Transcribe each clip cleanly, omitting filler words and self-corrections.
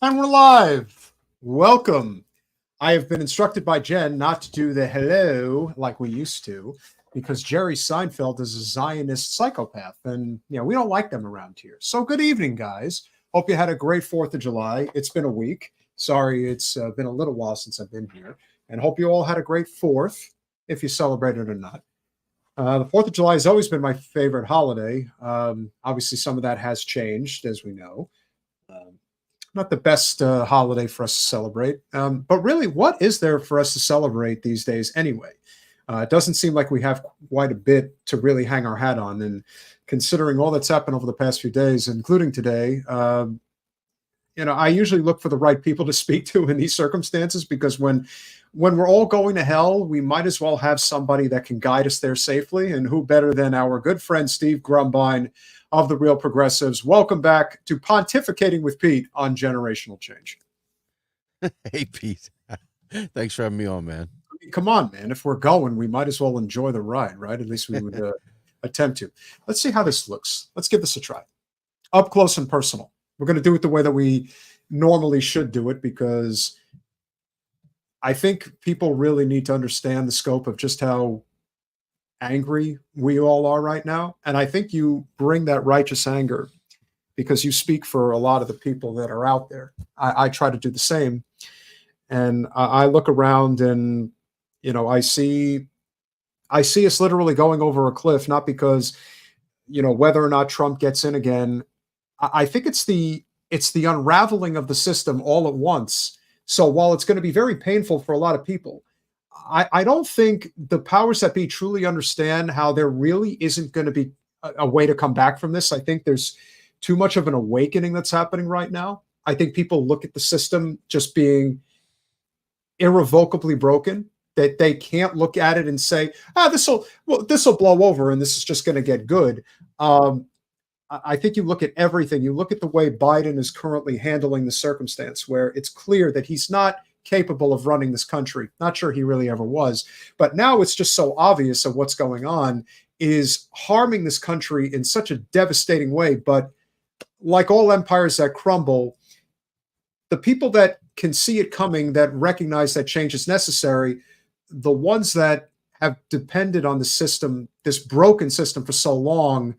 And we're live. Welcome. I have been instructed by Jen not to do the hello like we used to because Jerry Seinfeld is a Zionist psychopath, and we don't like them around here. So good evening, guys. Hope you had a great 4th of July. It's been a week. Sorry, it's been a little while since I've been here. And hope you all had a great 4th, if you celebrated or not. The 4th of July has always been my favorite holiday. Obviously, some of that has changed, as we know. Um, Not the best holiday for us to celebrate. But really, what is there for us to celebrate these days anyway? It doesn't seem like we have quite a bit to really hang our hat on. And considering all that's happened over the past few days, including today, I usually look for the right people to speak to in these circumstances because when we're all going to hell, we might as well have somebody that can guide us there safely. And who better than our good friend Steve Grumbine of the Real Progressives. Welcome back to Pontificating with Pete on Generational Change. Hey, Pete. Thanks for having me on, man. I mean, come on, man. If we're going, we might as well enjoy the ride, right? At least we would attempt to. Let's see how this looks. Let's give this a try. Up close and personal. We're going to do it the way that we normally should do it because I think people really need to understand the scope of just how angry we all are right now. And I think you bring that righteous anger because you speak for a lot of the people that are out there. I try to do the same. And I look around and, I see us literally going over a cliff, not because, whether or not Trump gets in again. I think it's the unraveling of the system all at once. So while it's going to be very painful for a lot of people, I don't think the powers that be truly understand how there really isn't going to be a way to come back from this. I think there's too much of an awakening that's happening right now. I think people look at the system just being irrevocably broken, that they can't look at it and say, this will blow over and this is just going to get good. I think you look at everything. You look at the way Biden is currently handling the circumstance where it's clear that he's not capable of running this country. Not sure he really ever was. But now it's just so obvious of what's going on is harming this country in such a devastating way. But like all empires that crumble, the people that can see it coming, that recognize that change is necessary, the ones that have depended on the system, this broken system for so long,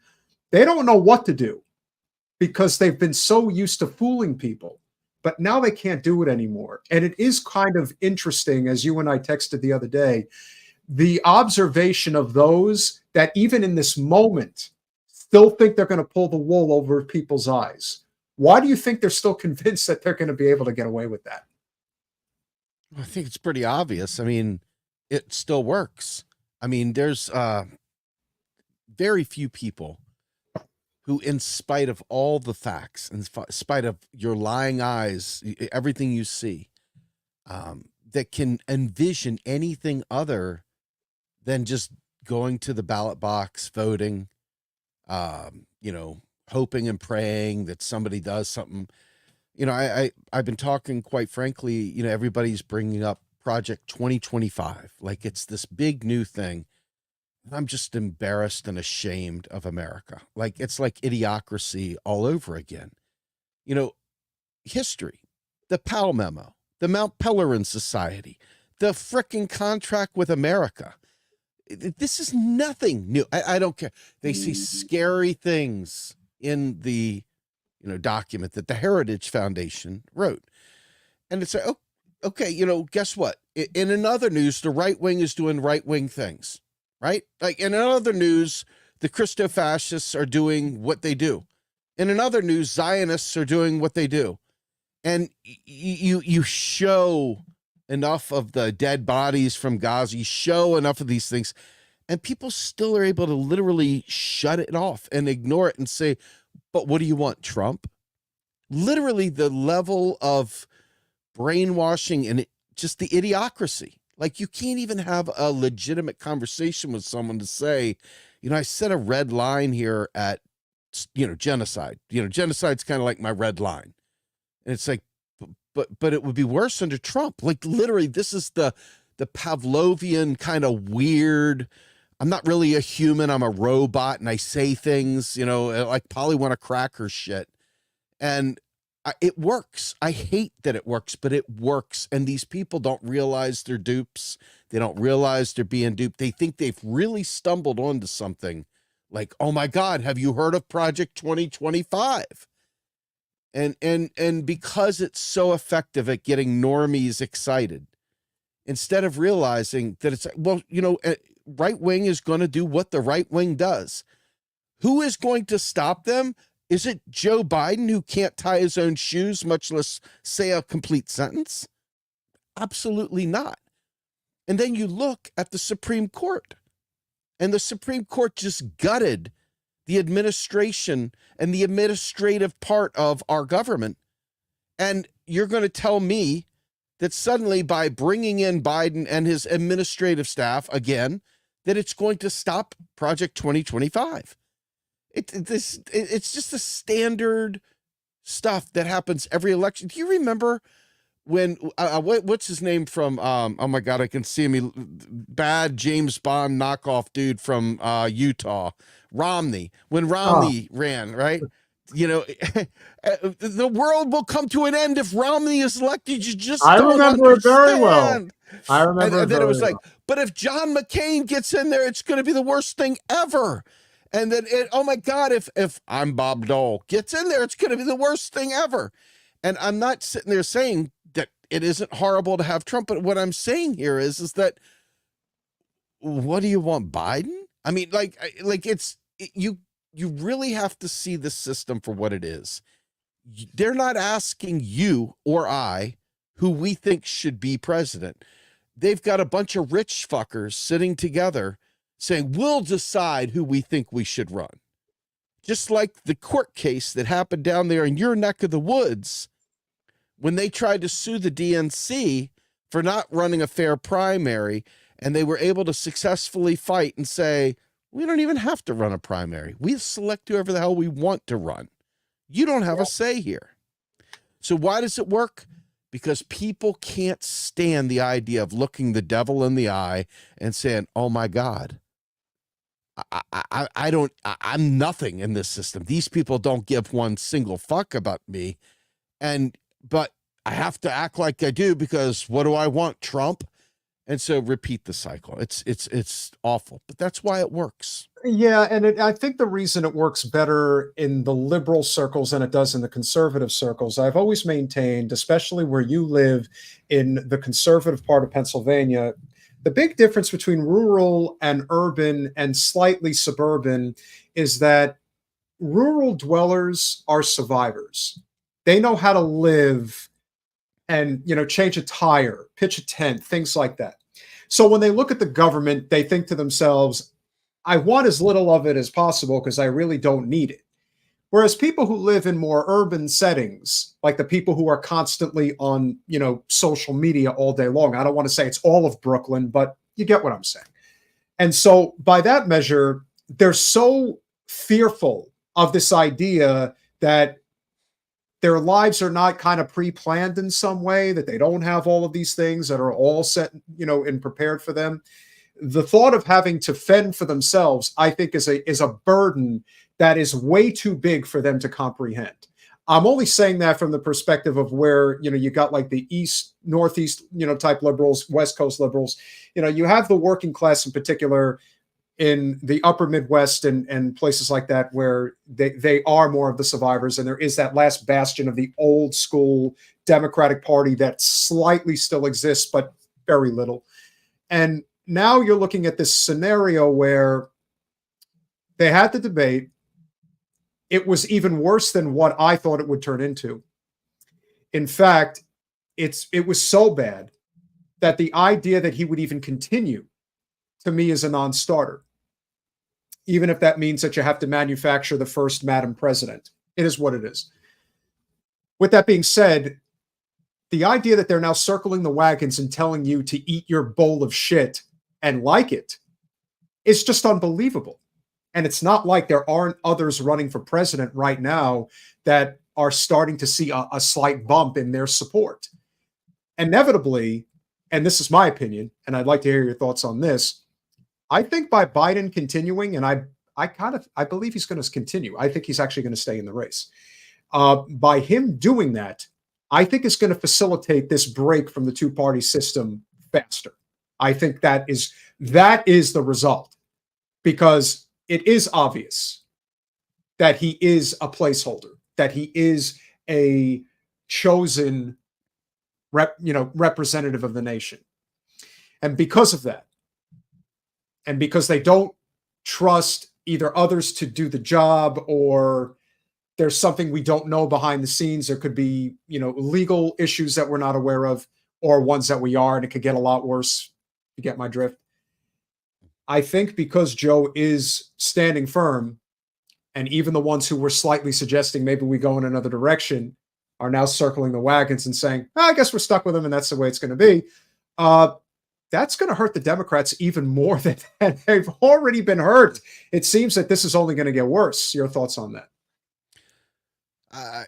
they don't know what to do because they've been so used to fooling people. But now they can't do it anymore. And it is kind of interesting, as you and I texted the other day, the observation of those that even in this moment still think they're going to pull the wool over people's eyes. Why do you think they're still convinced that they're going to be able to get away with that? I think it's pretty obvious. I mean, it still works. I mean, there's very few people who, in spite of all the facts, in spite of your lying eyes, everything you see, that can envision anything other than just going to the ballot box, voting, hoping and praying that somebody does something. I've been talking, quite frankly, everybody's bringing up Project 2025. Like it's this big new thing. I'm just embarrassed and ashamed of America. Like it's like idiocracy all over again. History, the Powell Memo, the Mount Pelerin Society, the frickin' contract with America. This is nothing new. I don't care. They see scary things in the document that the Heritage Foundation wrote. And it's like, oh, okay, guess what? In another news, the right wing is doing right wing things. Right? Like in other news, the Christo-fascists are doing what they do. In another news, Zionists are doing what they do. And you show enough of the dead bodies from Gaza, you show enough of these things, and people still are able to literally shut it off and ignore it and say, but what do you want, Trump? Literally the level of brainwashing and just the idiocracy. Like you can't even have a legitimate conversation with someone to say, I set a red line here at, genocide. Genocide's kind of like my red line. And it's like, but it would be worse under Trump. Like literally, this is the Pavlovian kind of weird. I'm not really a human. I'm a robot and I say things, like Polly want to crack her shit. And It works. I hate that it works, but it works. And these people don't realize they're dupes. They don't realize they're being duped. They think they've really stumbled onto something like, oh my God, have you heard of Project 2025? And because it's so effective at getting normies excited, instead of realizing that it's, well, right wing is going to do what the right wing does. Who is going to stop them? Is it Joe Biden, who can't tie his own shoes, much less say a complete sentence? Absolutely not. And then you look at the Supreme Court, and the Supreme Court just gutted the administration and the administrative part of our government. And you're going to tell me that suddenly, by bringing in Biden and his administrative staff again, that it's going to stop Project 2025. It's just the standard stuff that happens every election. Do you remember when what's his name from oh my God, I can see him, bad James Bond knockoff dude from Utah, Romney, when Romney ran, right? The world will come to an end if Romney is elected. You just I don't remember understand. it very well. I remember and then it was well. like, but if John McCain gets in there, it's going to be the worst thing ever. And then oh my God, if I'm Bob Dole gets in there, it's going to be the worst thing ever. And I'm not sitting there saying that it isn't horrible to have Trump, but what I'm saying here is that, what do you want, Biden? I mean, you really have to see the system for what it is. They're not asking you or I who we think should be president. They've got a bunch of rich fuckers sitting together saying, we'll decide who we think we should run. Just like the court case that happened down there in your neck of the woods when they tried to sue the DNC for not running a fair primary, and they were able to successfully fight and say, we don't even have to run a primary. We select whoever the hell we want to run. You don't have a say here. So why does it work? Because people can't stand the idea of looking the devil in the eye and saying, oh my God, I'm nothing in this system. These people don't give one single fuck about me. But I have to act like I do, because what do I want? Trump? And so repeat the cycle. It's awful, but that's why it works. Yeah, and I think the reason it works better in the liberal circles than it does in the conservative circles, I've always maintained, especially where you live in the conservative part of Pennsylvania, the big difference between rural and urban and slightly suburban is that rural dwellers are survivors. They know how to live and, change a tire, pitch a tent, things like that. So when they look at the government, they think to themselves, I want as little of it as possible because I really don't need it. Whereas people who live in more urban settings, like the people who are constantly on, social media all day long, I don't want to say it's all of Brooklyn, but you get what I'm saying. And so by that measure, they're so fearful of this idea that their lives are not kind of pre-planned in some way, that they don't have all of these things that are all set, and prepared for them. The thought of having to fend for themselves, I think, is a burden that is way too big for them to comprehend. I'm only saying that from the perspective of where, you got like the East, Northeast, type liberals, West Coast liberals. You have the working class in particular in the upper Midwest and places like that, where they are more of the survivors. And there is that last bastion of the old school Democratic Party that slightly still exists, but very little. And now you're looking at this scenario where they had the debate. It was even worse than what I thought it would turn into. In fact, it was so bad that the idea that he would even continue, to me, is a non-starter. Even if that means that you have to manufacture the first Madam President. It is what it is. With that being said, the idea that they're now circling the wagons and telling you to eat your bowl of shit and like it is just unbelievable. And it's not like there aren't others running for president right now that are starting to see a slight bump in their support. Inevitably, and this is my opinion, and I'd like to hear your thoughts on this, I think by Biden continuing, and I believe he's going to continue. I think he's actually going to stay in the race. By him doing that, I think it's going to facilitate this break from the two-party system faster. I think that is the result, because it is obvious that he is a placeholder, that he is a chosen representative of the nation. And because of that, and because they don't trust either others to do the job, or there's something we don't know behind the scenes, there could be, legal issues that we're not aware of, or ones that we are, and it could get a lot worse. You get my drift? I think because Joe is standing firm, and even the ones who were slightly suggesting maybe we go in another direction are now circling the wagons and saying, I guess we're stuck with him and that's the way it's going to be. That's going to hurt the Democrats even more than they've already been hurt. It seems that this is only going to get worse. Your thoughts on that? I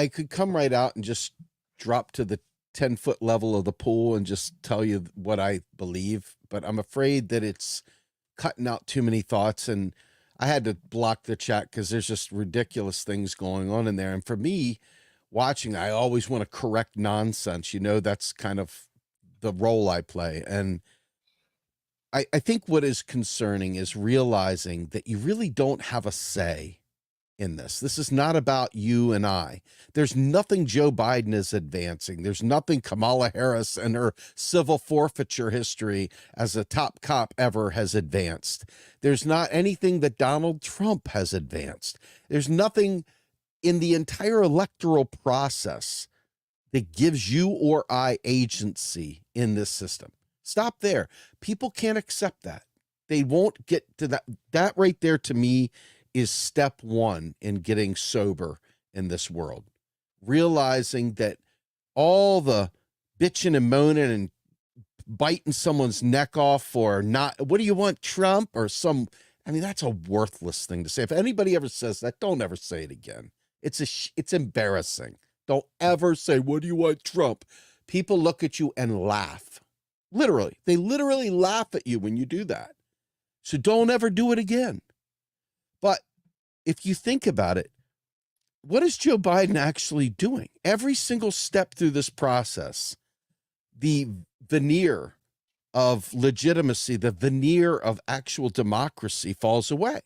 could come right out and just drop to the 10-foot level of the pool and just tell you what I believe, but I'm afraid that it's cutting out too many thoughts, and I had to block the chat because there's just ridiculous things going on in there. And for me, watching, I always want to correct nonsense. That's kind of the role I play. And I think what is concerning is realizing that you really don't have a say in this. This is not about you and I. There's nothing Joe Biden is advancing. There's nothing Kamala Harris and her civil forfeiture history as a top cop ever has advanced. There's not anything that Donald Trump has advanced. There's nothing in the entire electoral process that gives you or I agency in this system. Stop there. People can't accept that. They won't get to that. That right there, to me, is step one in getting sober in this world. Realizing that all the bitching and moaning and biting someone's neck off for not, what do you want, Trump or some, that's a worthless thing to say. If anybody ever says that, don't ever say it again. It's embarrassing. Don't ever say, what do you want, Trump? People look at you and laugh. Literally. They literally laugh at you when you do that. So don't ever do it again. But if you think about it, what is Joe Biden actually doing? Every single step through this process, the veneer of legitimacy, the veneer of actual democracy falls away.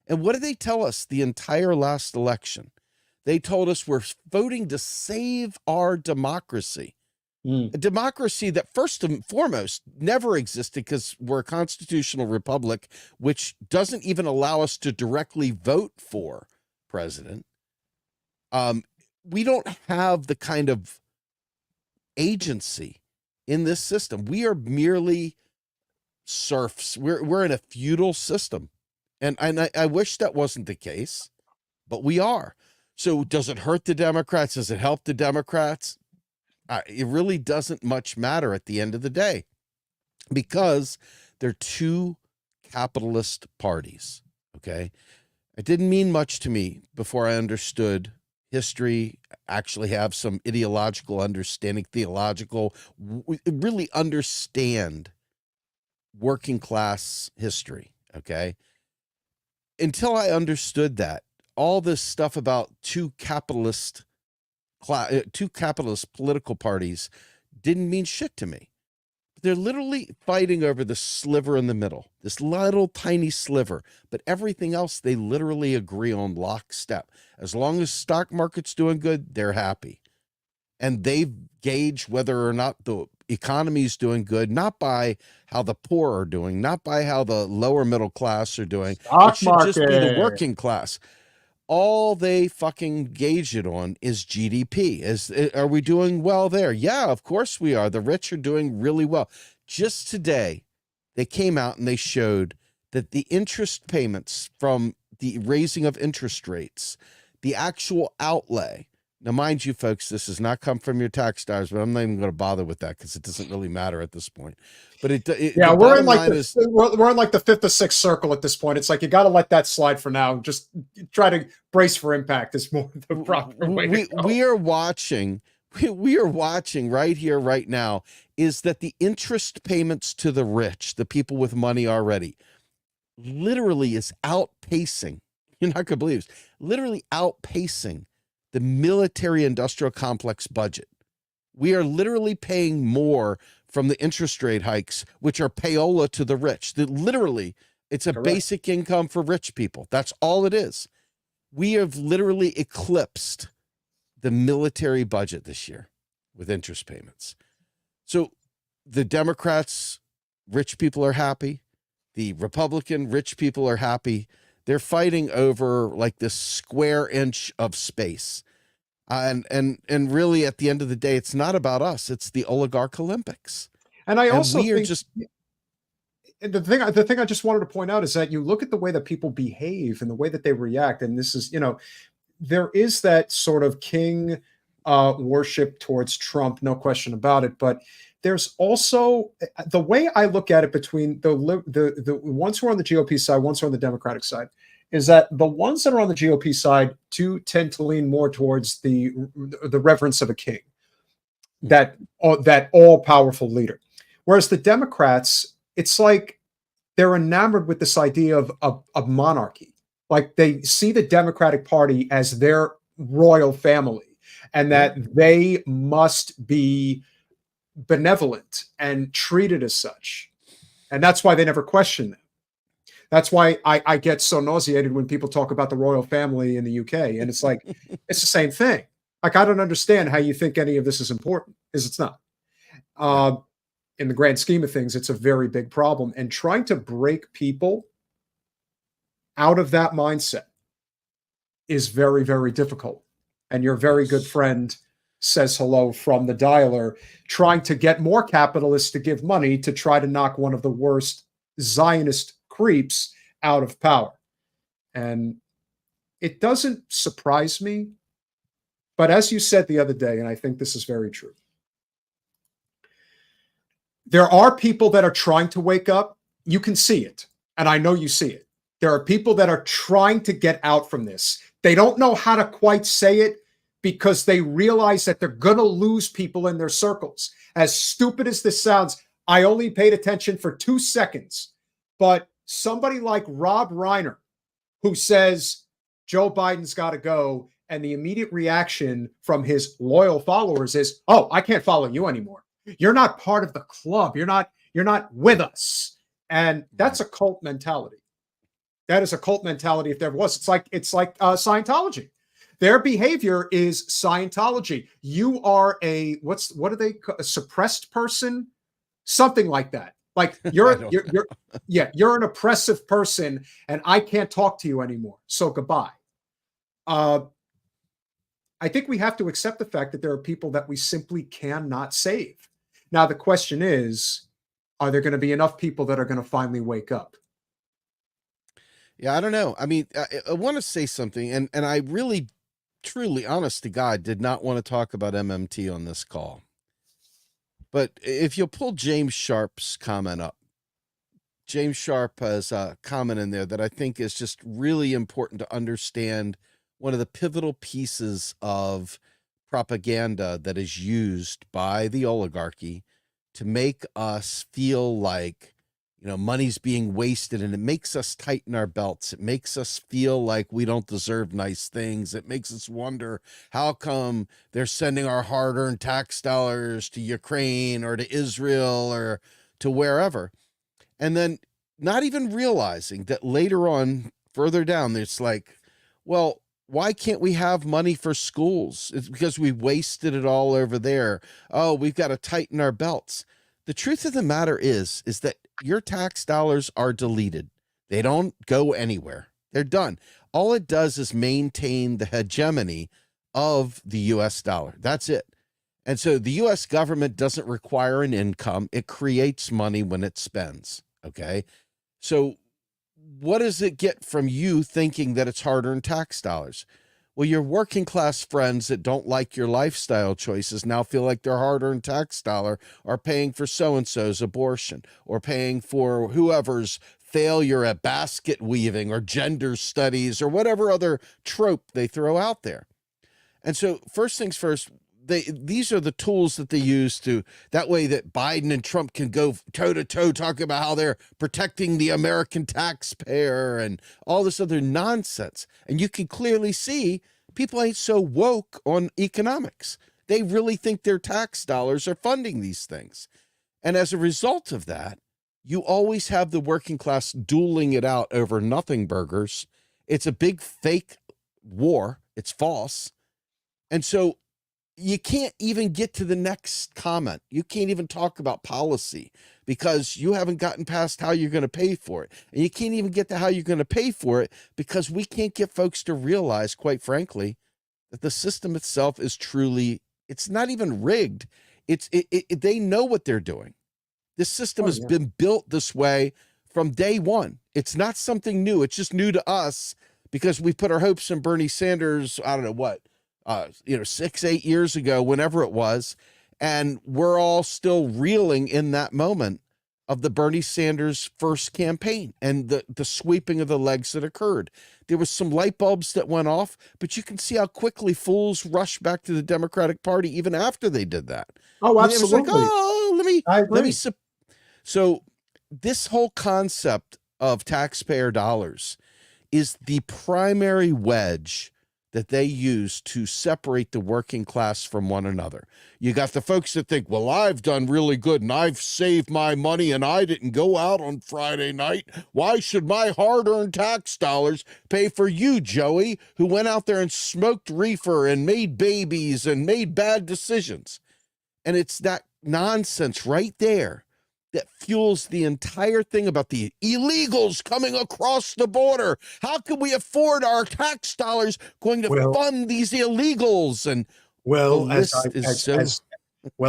And what did they tell us the entire last election? They told us we're voting to save our democracy. A democracy that first and foremost never existed because we're a constitutional republic, which doesn't even allow us to directly vote for president. We don't have the kind of agency in this system. We are merely serfs. We're in a feudal system. And I wish that wasn't the case, but we are. So does it hurt the Democrats? Does it help the Democrats? It really doesn't much matter at the end of the day, because they're two capitalist parties. Okay. It didn't mean much to me before I understood history, actually have some ideological understanding, theological, really understand working class history. Okay. Until I understood that, all this stuff about two capitalist political parties didn't mean shit to me. They're literally fighting over the sliver in the middle, this little tiny sliver, but everything else they literally agree on lockstep. As long as stock market's doing good, they're happy. And they gauge whether or not the economy is doing good, not by how the poor are doing, not by how the lower middle class are doing. It should just be the working class. All they fucking gauge it on is GDP. Are we doing well there? Yeah, of course we are. The rich are doing really well. Just today, they came out and they showed that the interest payments from the raising of interest rates, the actual outlay. Now, mind you, folks, this does not come from your tax dollars, but I'm not even going to bother with that because it doesn't really matter at this point. But we're in like we're in like the fifth or sixth circle at this point. It's like you got to let that slide for now. Just try to brace for impact. Is more the proper way to go. We are watching right here, right now, is that the interest payments to the rich, the people with money already, literally is outpacing you're not going to believe this, literally outpacing the military industrial complex budget. We are literally paying more from the interest rate hikes, which are payola to the rich. That literally, it's a Correct. basic income for rich people. That's all it is. We have literally eclipsed the military budget this year with interest payments. So the Democrats, rich people are happy. The Republican rich people are happy. They're fighting over like this square inch of space. And really at the end of the day, it's not about us. It's the oligarch Olympics. And I also we are think just the thing I just wanted to point out is that you look at the way that people behave and the way that they react, and this is, there is that sort of king worship towards Trump, no question about it. But there's also the way I look at it between the ones who are on the GOP side, ones who are on the Democratic side, is that the ones that are on the GOP side do tend to lean more towards the reverence of a king, that all powerful leader, whereas the Democrats, it's like they're enamored with this idea of monarchy. Like they see the Democratic Party as their royal family, and that they must be benevolent and treated as such. And that's why they never question them. That's why I get so nauseated when people talk about the royal family in the UK. And it's like, it's the same thing. Like, I don't understand how you think any of this is important, because it's not. In the grand scheme of things, it's a very big problem. And trying to break people out of that mindset is very, very difficult. And your very good friend says hello from the dialer, trying to get more capitalists to give money to try to knock one of the worst Zionist creeps out of power. And it doesn't surprise me. But as you said the other day, and I think this is very true, there are people that are trying to wake up. You can see it. And I know you see it. There are people that are trying to get out from this. They don't know how to quite say it because they realize that they're going to lose people in their circles. As stupid as this sounds, I only paid attention for 2 seconds. But somebody like Rob Reiner, who says Joe Biden's got to go, and the immediate reaction from his loyal followers is, "Oh, I can't follow you anymore. You're not part of the club. You're not with us." And that's a cult mentality. That is a cult mentality if there was. It's like Scientology. Their behavior is Scientology. You are what do they call a suppressed person? Something like that. Like you're an oppressive person, and I can't talk to you anymore. So goodbye. I think we have to accept the fact that there are people that we simply cannot save. Now, the question is, are there going to be enough people that are going to finally wake up? Yeah, I don't know. I mean, I want to say something, and I really, truly, honest to God, did not want to talk about MMT on this call. But if you'll pull James Sharp's comment up, James Sharp has a comment in there that I think is just really important to understand one of the pivotal pieces of propaganda that is used by the oligarchy to make us feel like, money's being wasted, and it makes us tighten our belts. It makes us feel like we don't deserve nice things. It makes us wonder, how come they're sending our hard-earned tax dollars to Ukraine or to Israel or to wherever? And then not even realizing that later on, further down, it's like, well, why can't we have money for schools? It's because we wasted it all over there. Oh, we've got to tighten our belts. The truth of the matter is that your tax dollars are deleted. They don't go anywhere. They're done. All it does is maintain the hegemony of the US dollar. That's it. And so the US government doesn't require an income. It creates money when it spends. Okay. So what does it get from you thinking that it's hard-earned tax dollars? Well, your working class friends that don't like your lifestyle choices now feel like their hard-earned tax dollar are paying for so-and-so's abortion, or paying for whoever's failure at basket weaving or gender studies or whatever other trope they throw out there. And so first things first, these are the tools that they use to, that way that Biden and Trump can go toe to toe, talking about how they're protecting the American taxpayer and all this other nonsense. And you can clearly see people ain't so woke on economics. They really think their tax dollars are funding these things. And as a result of that, you always have the working class dueling it out over nothing burgers. It's a big fake war. It's false. And so you can't even get to the next comment. You can't even talk about policy because you haven't gotten past how you're going to pay for it. And you can't even get to how you're going to pay for it because we can't get folks to realize, quite frankly, that the system itself is truly, it's not even rigged. They know what they're doing. This system has been built this way from day one. It's not something new. It's just new to us because we put our hopes in Bernie Sanders, I don't know what, 6-8 years ago, whenever it was. And we're all still reeling in that moment of the Bernie Sanders first campaign and the sweeping of the legs that occurred. There was some light bulbs that went off, but you can see how quickly fools rushed back to the Democratic Party even after they did that. Oh, I mean, it was like, absolutely. let me. So this whole concept of taxpayer dollars is the primary wedge that they use to separate the working class from one another. You got the folks that think, well, I've done really good and I've saved my money and I didn't go out on Friday night. Why should my hard-earned tax dollars pay for you, Joey, who went out there and smoked reefer and made babies and made bad decisions? And it's that nonsense right there that fuels the entire thing about the illegals coming across the border. How can we afford our tax dollars going to fund these illegals? And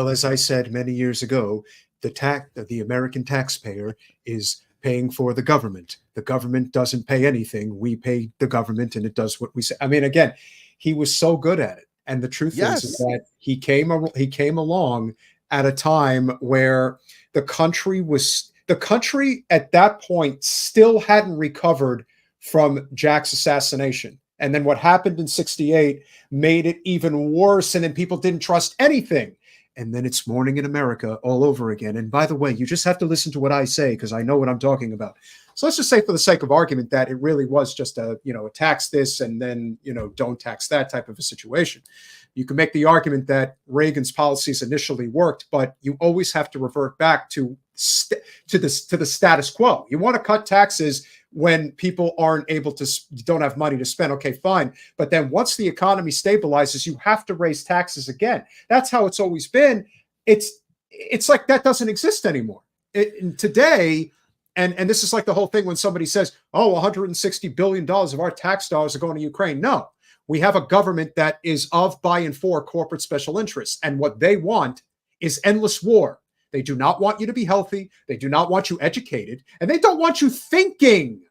as I said many years ago, the American taxpayer is paying for the government. The government doesn't pay anything. We pay the government, and it does what we say. I mean, again, he was so good at it. And the truth is that he came along at a time where the country at that point still hadn't recovered from Jack's assassination. And then what happened in 1968 made it even worse. And then people didn't trust anything. And then it's morning in America all over again. And by the way, you just have to listen to what I say because I know what I'm talking about. So let's just say, for the sake of argument, that it really was just a tax this and then, don't tax that type of a situation. You can make the argument that Reagan's policies initially worked, but you always have to revert back to the status quo. You want to cut taxes when people don't have money to spend. Okay, fine. But then once the economy stabilizes, you have to raise taxes again. That's how it's always been. It's like that doesn't exist anymore. Today, and this is like the whole thing when somebody says, oh, $160 billion of our tax dollars are going to Ukraine. No. We have a government that is of, by, and for corporate special interests. And what they want is endless war. They do not want you to be healthy. They do not want you educated. And they don't want you thinking.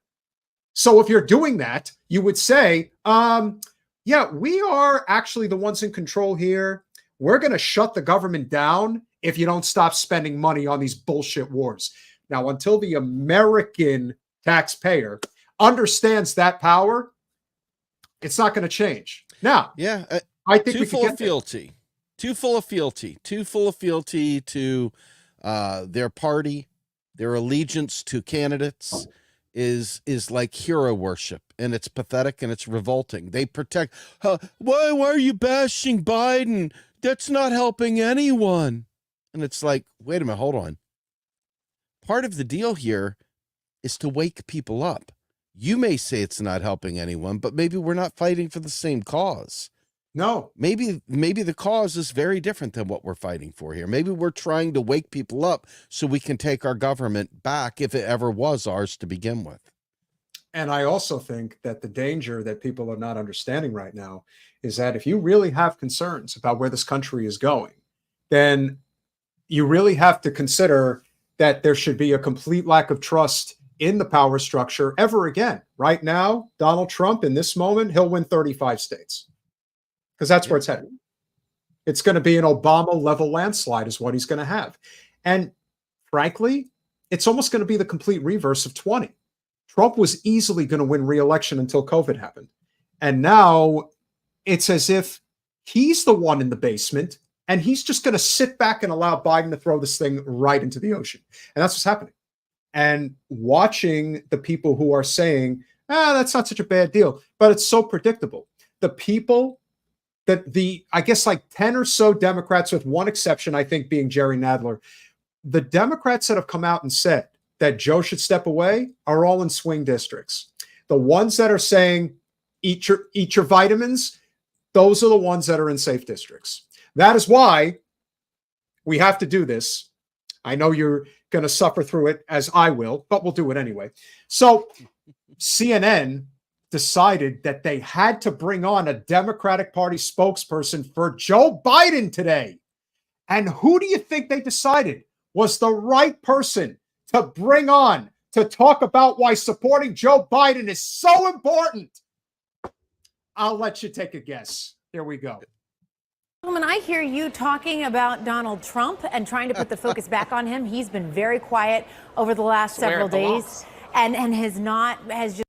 So if you're doing that, you would say, we are actually the ones in control here. We're going to shut the government down if you don't stop spending money on these bullshit wars. Now, until the American taxpayer understands that power, it's not going to change. Now, I think too full of fealty to their party, their allegiance to candidates is like hero worship, and it's pathetic and it's revolting. They protect. Why are you bashing Biden? That's not helping anyone. And it's like, wait a minute, hold on. Part of the deal here is to wake people up. You may say it's not helping anyone, but maybe we're not fighting for the same cause. No. Maybe the cause is very different than what we're fighting for here. Maybe we're trying to wake people up so we can take our government back if it ever was ours to begin with. And I also think that the danger that people are not understanding right now is that if you really have concerns about where this country is going, then you really have to consider that there should be a complete lack of trust in the power structure ever again. Right now, Donald Trump, in this moment, he'll win 35 states because that's where it's headed. It's going to be an Obama-level landslide is what he's going to have. And frankly, it's almost going to be the complete reverse of 20. Trump was easily going to win re-election until COVID happened. And now it's as if He's the one in the basement, and he's just going to sit back and allow Biden to throw this thing right into the ocean. And that's what's happening. And watching the people who are saying, that's not such a bad deal, but it's so predictable. The people that I guess like 10 or so Democrats, with one exception, I think being Jerry Nadler, the Democrats that have come out and said that Joe should step away are all in swing districts. The ones that are saying, eat your vitamins, those are the ones that are in safe districts. That is why we have to do this. I know you're going to suffer through it, as I will, but we'll do it anyway. So CNN decided that they had to bring on a Democratic Party spokesperson for Joe Biden today. And who do you think they decided was the right person to bring on to talk about why supporting Joe Biden is so important? I'll let you take a guess. Here we go. Gentlemen, I hear you talking about Donald Trump and trying to put the focus back on him. He's been very quiet over the last several days and has just.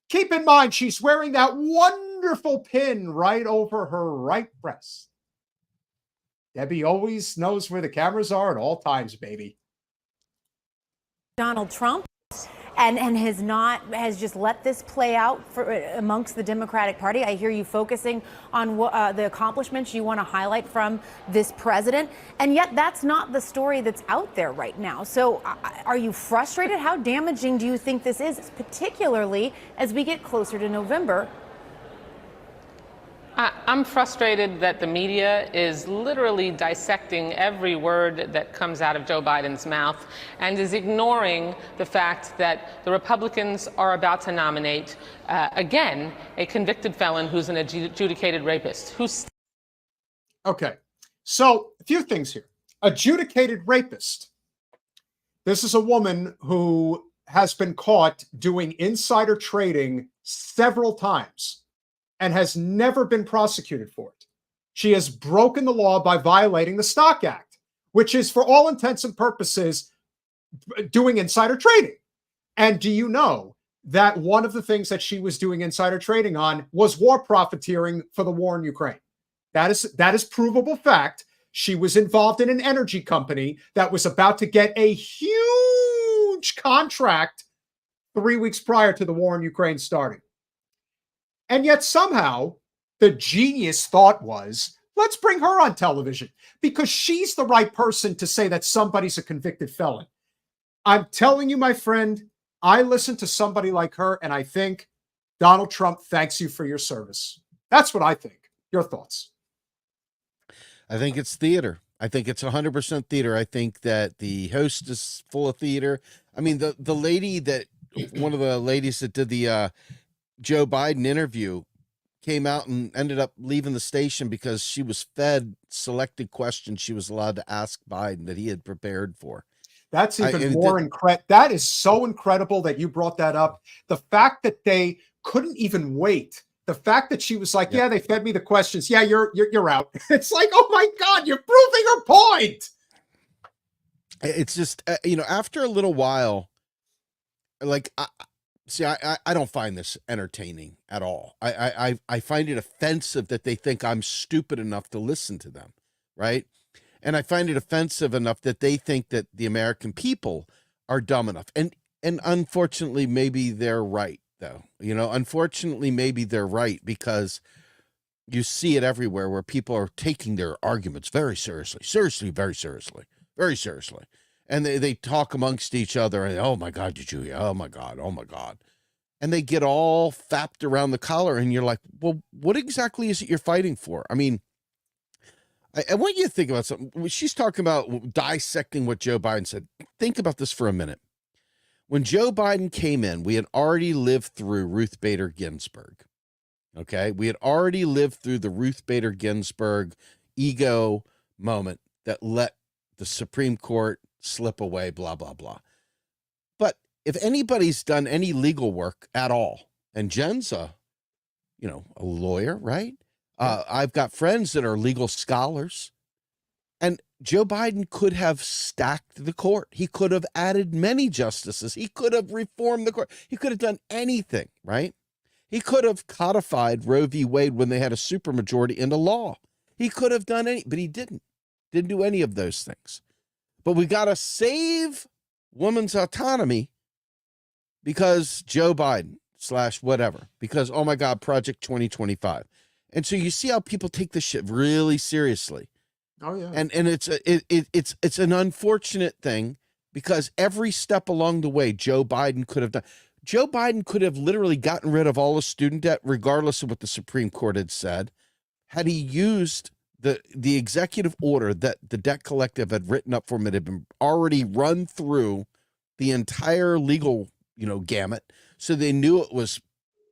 Keep in mind, she's wearing that wonderful pin right over her right breast. Debbie always knows where the cameras are at all times, baby. Donald Trump and has just let this play out amongst the Democratic Party. I hear you focusing on the accomplishments you want to highlight from this president, and yet that's not the story that's out there right now. So are you frustrated? How damaging do you think this is, particularly as we get closer to November? I'm frustrated that the media is literally dissecting every word that comes out of Joe Biden's mouth and is ignoring the fact that the Republicans are about to nominate, again, a convicted felon who's an adjudicated rapist. Okay, so a few things here. Adjudicated rapist. This is a woman who has been caught doing insider trading several times and has never been prosecuted for it. She has broken the law by violating the Stock Act, which is, for all intents and purposes, doing insider trading. And do you know that one of the things that she was doing insider trading on was war profiteering for the war in Ukraine? That is provable fact. She was involved in an energy company that was about to get a huge contract 3 weeks prior to the war in Ukraine starting. And yet somehow the genius thought was, let's bring her on television because she's the right person to say that somebody's a convicted felon. I'm telling you, my friend, I listen to somebody like her and I think Donald Trump thanks you for your service. That's what I think. Your thoughts? I think it's theater. I think it's 100% theater. I think that the host is full of theater. I mean, the lady that, one of the ladies that did the Joe Biden interview came out and ended up leaving the station because she was fed selected questions she was allowed to ask Biden that he had prepared for. That's even more incredible. That is so incredible that you brought that up. The fact that they couldn't even wait. The fact that she was like, yeah, they fed me the questions. Yeah, you're out. It's like, oh my God, you're proving her point. It's just, after a little while, like, I don't find this entertaining at all. I find it offensive that they think I'm stupid enough to listen to them, right? And I find it offensive enough that they think that the American people are dumb enough. And unfortunately, maybe they're right, though. Unfortunately, maybe they're right, because you see it everywhere where people are taking their arguments very seriously, very seriously. And they talk amongst each other and, oh my God, did you hear? Oh my God. And they get all fapped around the collar and you're like, well, what exactly is it you're fighting for? I mean, I want you to think about something. She's talking about dissecting what Joe Biden said. Think about this for a minute. When Joe Biden came in, we had already lived through Ruth Bader Ginsburg. Okay. We had already lived through the Ruth Bader Ginsburg ego moment that let the Supreme Court slip away, blah, blah, blah. But if anybody's done any legal work at all, and Jen's a lawyer, right? I've got friends that are legal scholars, and Joe Biden could have stacked the court. He could have added many justices. He could have reformed the court. He could have done anything, right? He could have codified Roe v. Wade when they had a supermajority into law. He could have done but he didn't. Didn't do any of those things. But we got to save women's autonomy because Joe Biden / whatever, because, oh my God, Project 2025. And so you see how people take this shit really seriously. Oh yeah. And it's an unfortunate thing because every step along the way, Joe Biden could have done. Joe Biden could have literally gotten rid of all the student debt, regardless of what the Supreme Court had said, had he used the executive order that the debt collective had written up for him. It had been already run through the entire legal, gamut. So they knew it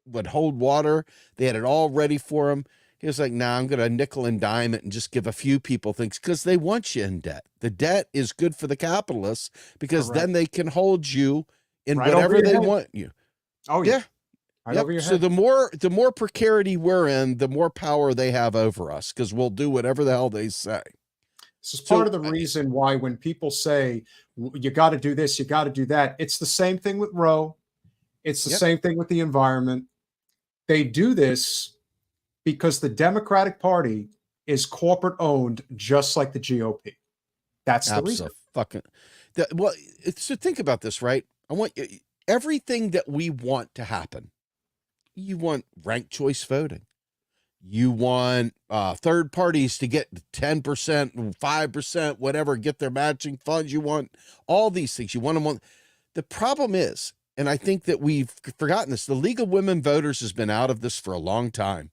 would hold water. They had it all ready for him. He was like, nah, I'm going to nickel and dime it and just give a few people things because they want you in debt. The debt is good for the capitalists because then they can hold you in whatever they want you. Oh yeah. Right over your So head. the more precarity we're in, the more power they have over us because we'll do whatever the hell they say. This is part of the reason why when people say you got to do this, you got to do that, it's the same thing with Roe. It's the same thing with the environment. They do this because the Democratic Party is corporate owned, just like the GOP. That's the reason. So think about this, right? I want everything that we want to happen. You want ranked choice voting. You want third parties to get 10%, 5%, whatever, get their matching funds. You want all these things. You want them on. The problem is, and I think that we've forgotten this, the League of Women Voters has been out of this for a long time.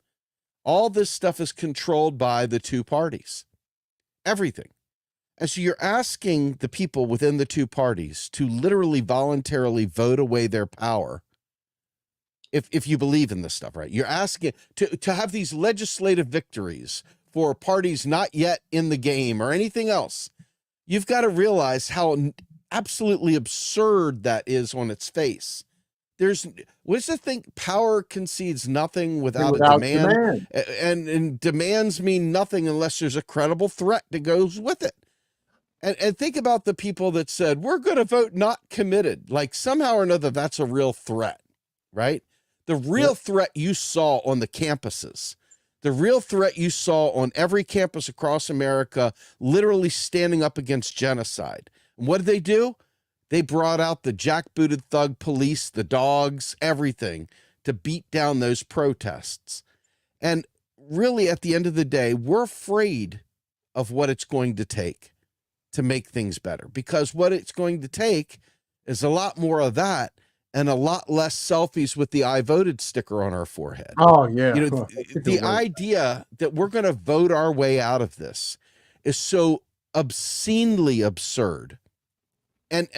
All this stuff is controlled by the two parties. Everything. And so you're asking the people within the two parties to literally voluntarily vote away their power. If you believe in this stuff, right? You're asking to have these legislative victories for parties not yet in the game or anything else. You've got to realize how absolutely absurd that is on its face. What's the thing? Power concedes nothing without a demand. And demands mean nothing unless there's a credible threat that goes with it. And think about the people that said, we're going to vote not committed. Like somehow or another, that's a real threat, right? The real threat you saw on the campuses, the real threat you saw on every campus across America, literally standing up against genocide. And what did they do? They brought out the jackbooted thug police, the dogs, everything to beat down those protests. And really, at the end of the day, we're afraid of what it's going to take to make things better, because what it's going to take is a lot more of that and a lot less selfies with the I voted sticker on our forehead. Oh yeah. The idea that we're going to vote our way out of this is so obscenely absurd. And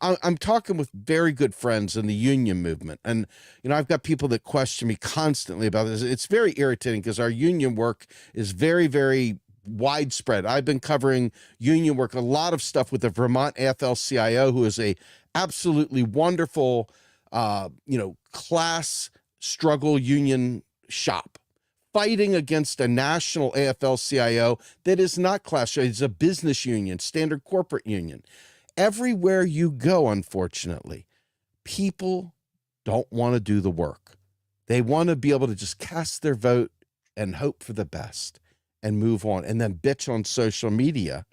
I'm talking with very good friends in the union movement. And, I've got people that question me constantly about this. It's very irritating because our union work is very, very widespread. I've been covering union work, a lot of stuff with the Vermont AFL-CIO, who is a absolutely wonderful, class struggle union shop, fighting against a national AFL-CIO that is not class. It's a business union, standard corporate union. Everywhere you go, unfortunately, people don't want to do the work. They want to be able to just cast their vote and hope for the best and move on, and then bitch on social media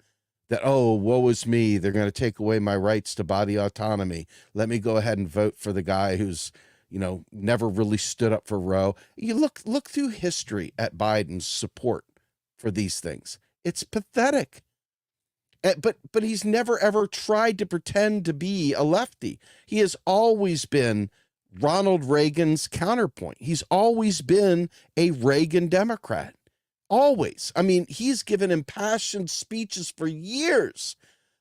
that, oh, woe is me, they're going to take away my rights to body autonomy. Let me go ahead and vote for the guy who's, never really stood up for Roe. You look through history at Biden's support for these things. It's pathetic. But he's never, ever tried to pretend to be a lefty. He has always been Ronald Reagan's counterpoint. He's always been a Reagan Democrat. Always. I mean, he's given impassioned speeches for years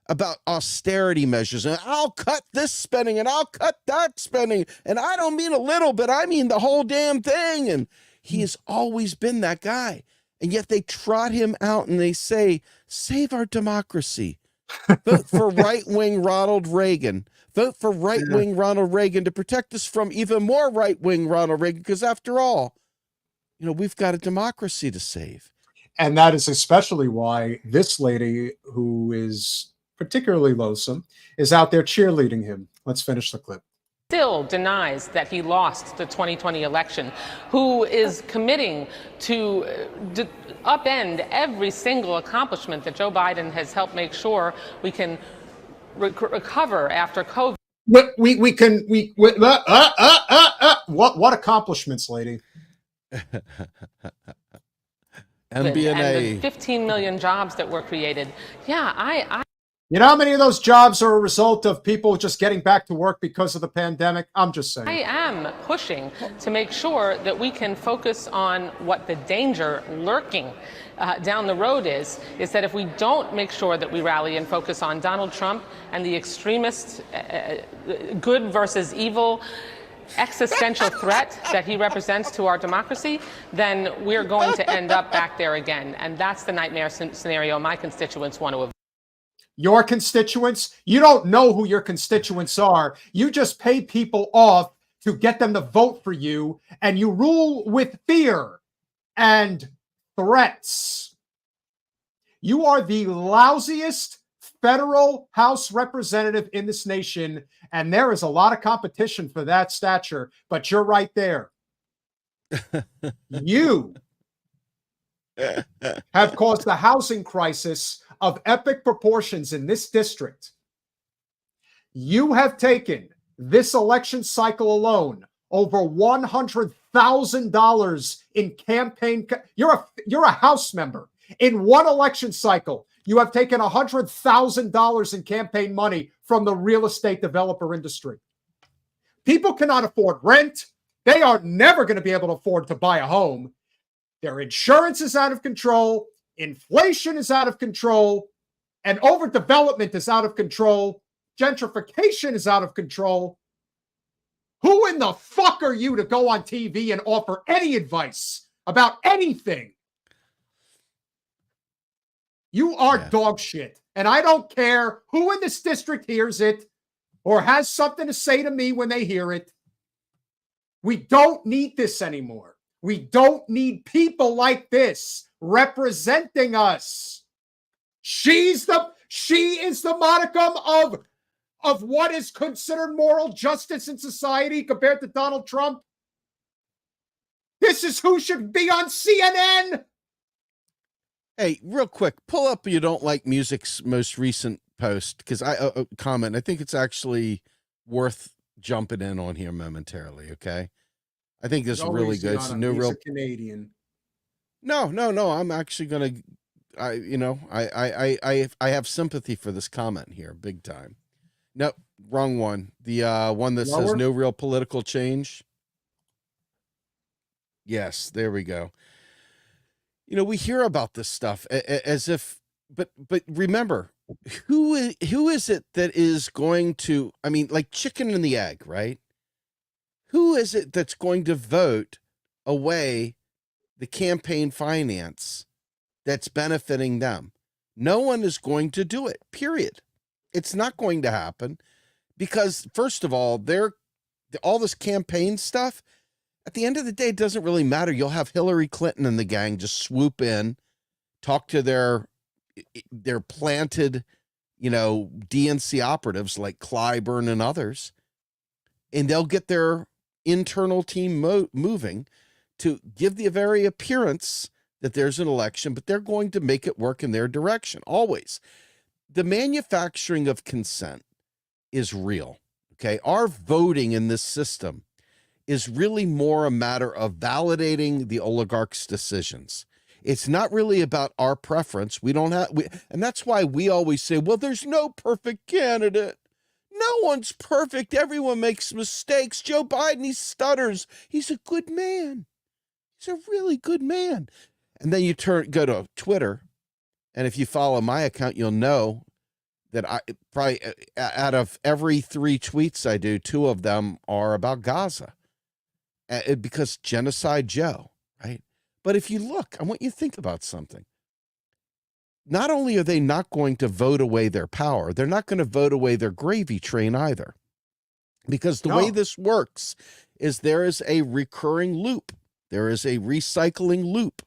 about austerity measures. And I'll cut this spending and I'll cut that spending. And I don't mean a little bit. I mean the whole damn thing. And he has always been that guy. And yet they trot him out and they say, save our democracy. Vote for right-wing Ronald Reagan. Vote for right-wing Ronald Reagan to protect us from even more right-wing Ronald Reagan. Because after all, we've got a democracy to save. And that is especially why this lady, who is particularly loathsome, is out there cheerleading him. Let's finish the clip. still denies that he lost the 2020 election, who is committing to upend every single accomplishment that Joe Biden has helped make sure we can recover after COVID. What accomplishments, lady? MBNA. And the 15 million jobs that were created. Yeah, You know how many of those jobs are a result of people just getting back to work because of the pandemic? I'm just saying. I am pushing to make sure that we can focus on what the danger lurking down the road is that if we don't make sure that we rally and focus on Donald Trump and the extremist good versus evil existential threat that he represents to our democracy, then we're going to end up back there again. And that's the nightmare scenario my constituents want to avoid. Your constituents? You don't know who your constituents are. You just pay people off to get them to vote for you, and you rule with fear and threats. You are the lousiest federal House representative in this nation, and there is a lot of competition for that stature, but you're right there. You have caused the housing crisis of epic proportions in this district. You have taken this election cycle alone over $100,000 in campaign. You're a House member. In one election cycle, you have taken $100,000 in campaign money from the real estate developer industry. People cannot afford rent. They are never going to be able to afford to buy a home. Their insurance is out of control. Inflation is out of control. And overdevelopment is out of control. Gentrification is out of control. Who in the fuck are you to go on TV and offer any advice about anything? You are dog shit. And I don't care who in this district hears it or has something to say to me when they hear it. We don't need this anymore. We don't need people like this representing us. She is the modicum of what is considered moral justice in society compared to Donald Trump. This is who should be on CNN. Hey, real quick, pull up You Don't Like Music's most recent post, because I comment. I think it's actually worth jumping in on here momentarily, okay? I think this is really good. It's a new real Canadian. No. I'm actually gonna I have sympathy for this comment here, big time. No, wrong one. The one that says no real political change. Yes, there we go. You know, we hear about this stuff as if, but remember, who is it that is going to, I mean, like chicken and the egg, right? Who is it that's going to vote away the campaign finance that's benefiting them? No one is going to do it, period. It's not going to happen because, first of all, all this campaign stuff, at the end of the day, it doesn't really matter. You'll have Hillary Clinton and the gang just swoop in, talk to their planted, DNC operatives like Clyburn and others, and they'll get their internal team moving to give the very appearance that there's an election, but they're going to make it work in their direction, always. The manufacturing of consent is real, okay? Our voting in this system is really more a matter of validating the oligarchs' decisions. It's not really about our preference. And that's why we always say, well, there's no perfect candidate. No one's perfect. Everyone makes mistakes. Joe Biden, he stutters. He's a good man. He's a really good man. And then you go to Twitter, and if you follow my account, you'll know that I probably out of every 3 tweets I do, 2 of them are about Gaza. Because Genocide Joe, right? But if you look, I want you to think about something. Not only are they not going to vote away their power, they're not going to vote away their gravy train either. Because the way this works is there is a recurring loop. There is a recycling loop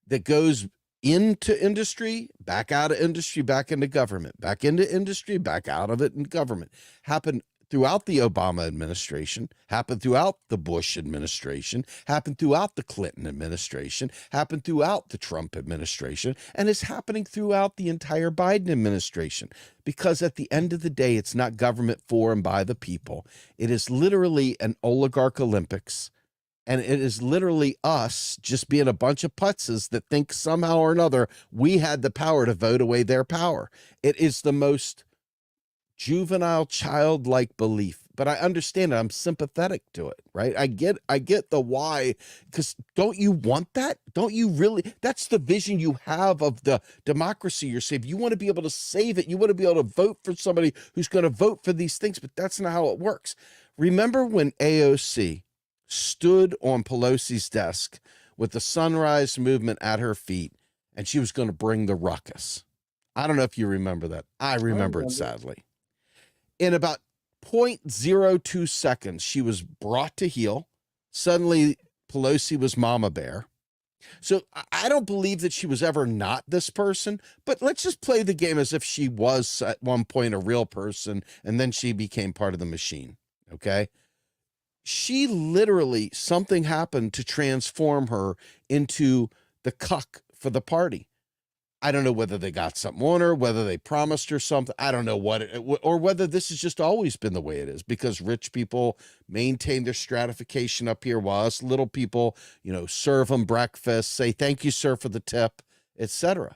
that goes into industry, back out of industry, back into government, back into industry, back out of it in government. Happen throughout the Obama administration, happened throughout the Bush administration, happened throughout the Clinton administration, happened throughout the Trump administration, and is happening throughout the entire Biden administration. Because at the end of the day, it's not government for and by the people. It is literally an oligarch Olympics. And it is literally us just being a bunch of putzes that think somehow or another we had the power to vote away their power. It is the most juvenile, childlike belief. But I understand it. I'm sympathetic to it, right? I get the why, because don't you want that? Don't you really? That's the vision you have of the democracy you're saving. You want to be able to save it. You want to be able to vote for somebody who's going to vote for these things, but that's not how it works. Remember when AOC stood on Pelosi's desk with the Sunrise Movement at her feet, and she was going to bring the ruckus? I don't know if you remember that. I remember it sadly. In about 0.02 seconds, she was brought to heel. Suddenly, Pelosi was Mama Bear. So I don't believe that she was ever not this person, but let's just play the game as if she was at one point a real person, and then she became part of the machine, okay? She literally, something happened to transform her into the cuck for the party. I don't know whether they got something on her, whether they promised her something. I don't know what, or whether this has just always been the way it is, because rich people maintain their stratification up here while us little people, serve them breakfast, say, thank you, sir, for the tip, etc.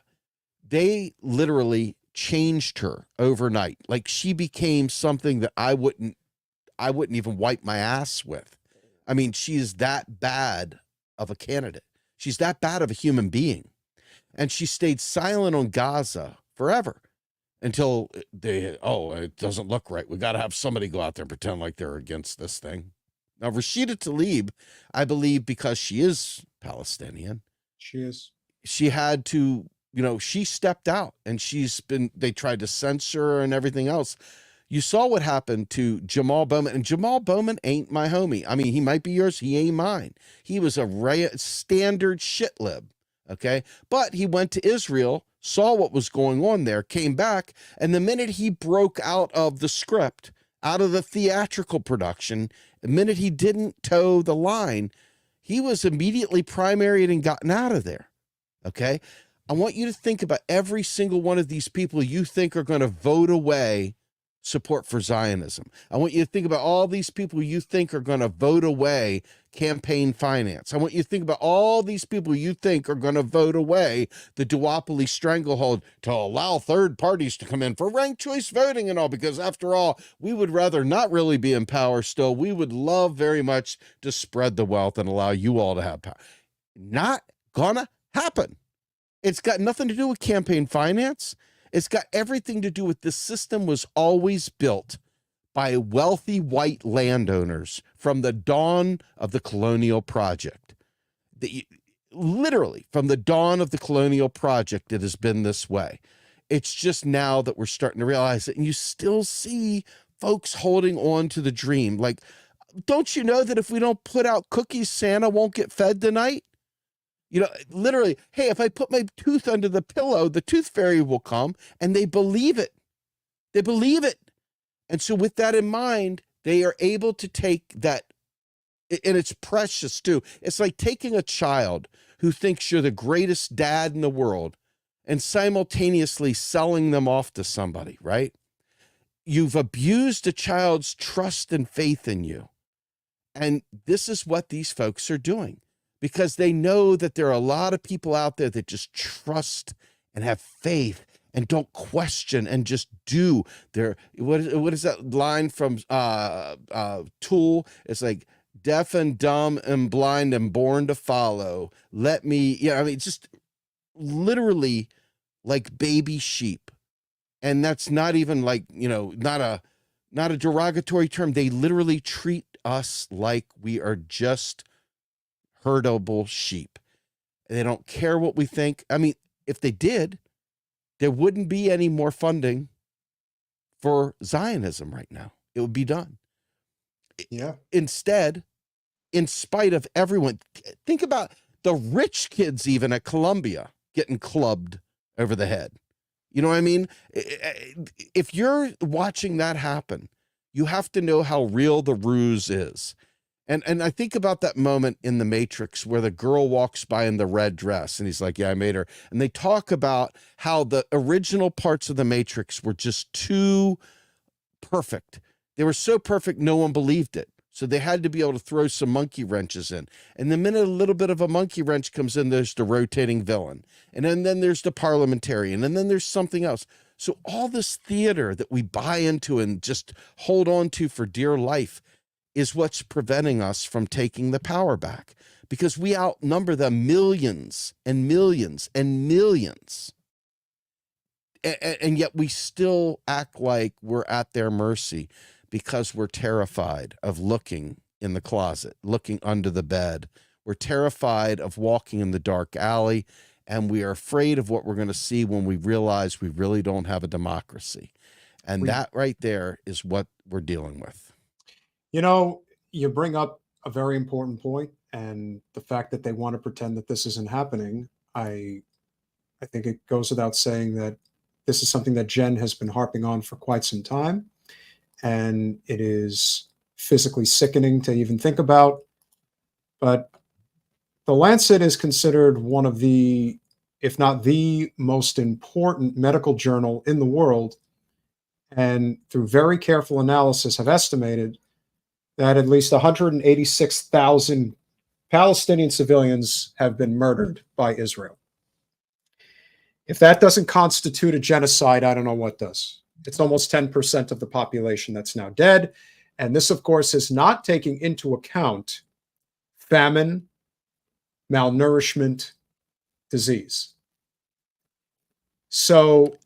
They literally changed her overnight. Like, she became something that I wouldn't even wipe my ass with. I mean, she is that bad of a candidate. She's that bad of a human being. And she stayed silent on Gaza forever until it doesn't look right. We got to have somebody go out there and pretend like they're against this thing. Now, Rashida Tlaib, I believe, because she is Palestinian. She is. She had to, she stepped out, and they tried to censor her and everything else. You saw what happened to Jamal Bowman, and Jamal Bowman ain't my homie. I mean, he might be yours. He ain't mine. He was a standard shitlib. Okay. But he went to Israel, saw what was going on there, came back. And the minute he broke out of the script, out of the theatrical production, the minute he didn't toe the line, he was immediately primaried and gotten out of there. Okay. I want you to think about every single one of these people you think are going to vote away support for Zionism. I want you to think about all these people you think are going to vote away campaign finance. I want you to think about all these people you think are going to vote away the duopoly stranglehold to allow third parties to come in for ranked choice voting and all, because after all, we would rather not really be in power still. We would love very much to spread the wealth and allow you all to have power. Not gonna happen. It's got nothing to do with campaign finance. It's got everything to do with the system was always built by wealthy white landowners from the dawn of the colonial project. Literally, from the dawn of the colonial project, it has been this way. It's just now that we're starting to realize it, and you still see folks holding on to the dream. Like, don't you know that if we don't put out cookies, Santa won't get fed tonight? Literally, hey, if I put my tooth under the pillow, the tooth fairy will come, and they believe it. They believe it. And so with that in mind, they are able to take that, and it's precious too. It's like taking a child who thinks you're the greatest dad in the world and simultaneously selling them off to somebody, right? You've abused a child's trust and faith in you. And this is what these folks are doing, because they know that there are a lot of people out there that just trust and have faith and don't question and just do their, what is that line from Tool? It's like, deaf and dumb and blind and born to follow. Just literally like baby sheep. And that's not even like, not a derogatory term. They literally treat us like we are just herdable sheep. They don't care what we think. I mean, if they did, there wouldn't be any more funding for Zionism right now. It would be done. Yeah. Instead, in spite of everyone, think about the rich kids even at Columbia getting clubbed over the head. You know what I mean? If you're watching that happen, You have to know how real the ruse is. And I think about that moment in The Matrix where the girl walks by in the red dress and he's like, yeah, I made her. And they talk about how the original parts of The Matrix were just too perfect. They were so perfect, no one believed it. So they had to be able to throw some monkey wrenches in. And the minute a little bit of a monkey wrench comes in, there's the rotating villain. And then there's the parliamentarian. And then there's something else. So all this theater that we buy into and just hold on to for dear life is what's preventing us from taking the power back, because we outnumber them millions and millions and millions. And yet we still act like we're at their mercy because we're terrified of looking in the closet, looking under the bed. We're terrified of walking in the dark alley, and we are afraid of what we're going to see when we realize we really don't have a democracy. And that right there is what we're dealing with. You know, you bring up a very important point, and the fact that they want to pretend that this isn't happening. I think it goes without saying that this is something that Jen has been harping on for quite some time, and it is physically sickening to even think about. But the Lancet is considered one of the, if not the most important medical journal in the world, and through very careful analysis have estimated that at least 186,000 Palestinian civilians have been murdered by Israel. If that doesn't constitute a genocide, I don't know what does. It's almost 10% of the population that's now dead. And this, of course, is not taking into account famine, malnourishment, disease. So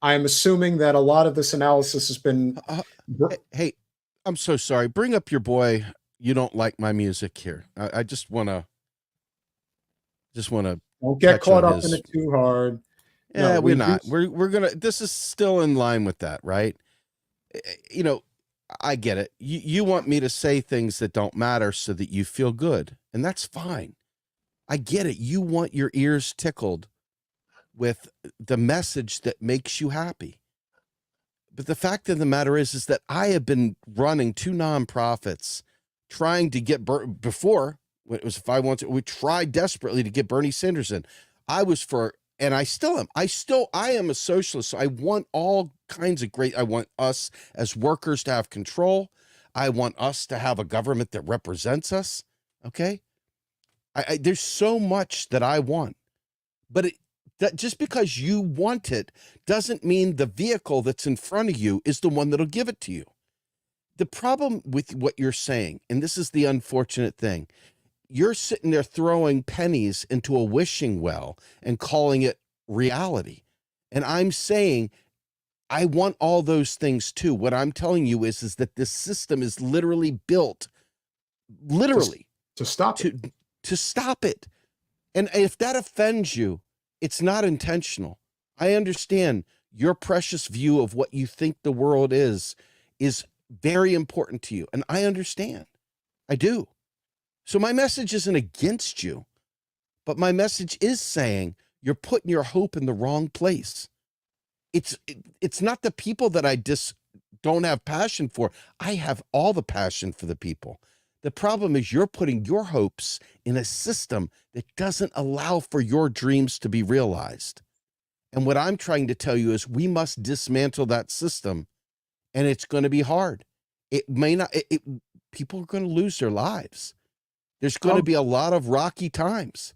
I'm assuming that a lot of this analysis has been... Hey, I'm so sorry. Bring up your boy. You don't like my music here. I just want to. Don't get caught up in it too hard. Yeah, no, we're not. We're gonna. This is still in line with that, right? You know, I get it. You want me to say things that don't matter so that you feel good, and that's fine. I get it. You want your ears tickled with the message that makes you happy. But the fact of the matter is that I have been running 2 nonprofits trying to get before it was 5-1. We tried desperately to get Bernie Sanders in. I was for, and I still am. I am a socialist. So I want all kinds of I want us as workers to have control. I want us to have a government that represents us. Okay. There's so much that I want, but that just because you want it doesn't mean the vehicle that's in front of you is the one that'll give it to you. The problem with what you're saying, and this is the unfortunate thing, you're sitting there throwing pennies into a wishing well and calling it reality. And I'm saying, I want all those things too. What I'm telling you is that this system is literally built, to stop it. To stop it. And if that offends you, it's not intentional. I understand your precious view of what you think the world is very important to you. And I understand. I do. So my message isn't against you, but my message is saying you're putting your hope in the wrong place. It's not the people that I don't have passion for. I have all the passion for the people. The problem is you're putting your hopes in a system that doesn't allow for your dreams to be realized. And what I'm trying to tell you is we must dismantle that system, and it's going to be hard. It may not, people are going to lose their lives. There's going to be a lot of rocky times,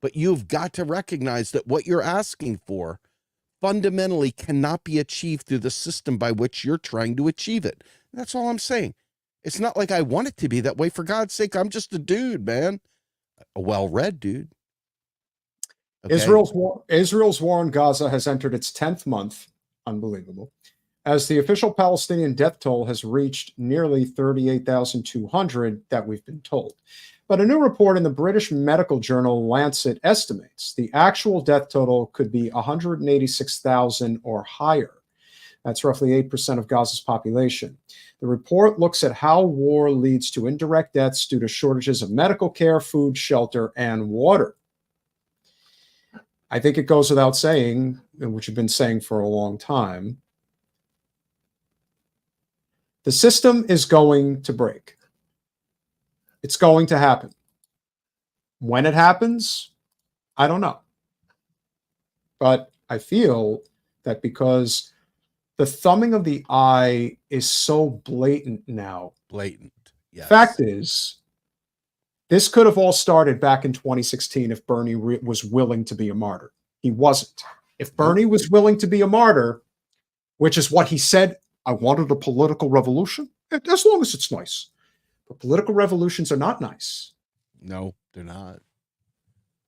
but you've got to recognize that what you're asking for fundamentally cannot be achieved through the system by which you're trying to achieve it. That's all I'm saying. It's not like I want it to be that way. For God's sake, I'm just a dude, man. A well-read dude. Okay. Israel's war in Gaza has entered its 10th month. Unbelievable. As the official Palestinian death toll has reached nearly 38,200 that we've been told. But a new report in the British medical journal Lancet estimates the actual death total could be 186,000 or higher. That's roughly 8% of Gaza's population. The report looks at how war leads to indirect deaths due to shortages of medical care, food, shelter, and water. I think it goes without saying, which you've been saying for a long time, The system is going to break. It's going to happen. When it happens, I don't know. But I feel that because the thumbing of the eye is so blatant now. Blatant. Yes. Fact is, this could have all started back in 2016 if Bernie was willing to be a martyr. He wasn't. If Bernie was willing to be a martyr, which is what he said, I wanted a political revolution, as long as it's nice. But political revolutions are not nice. No, they're not.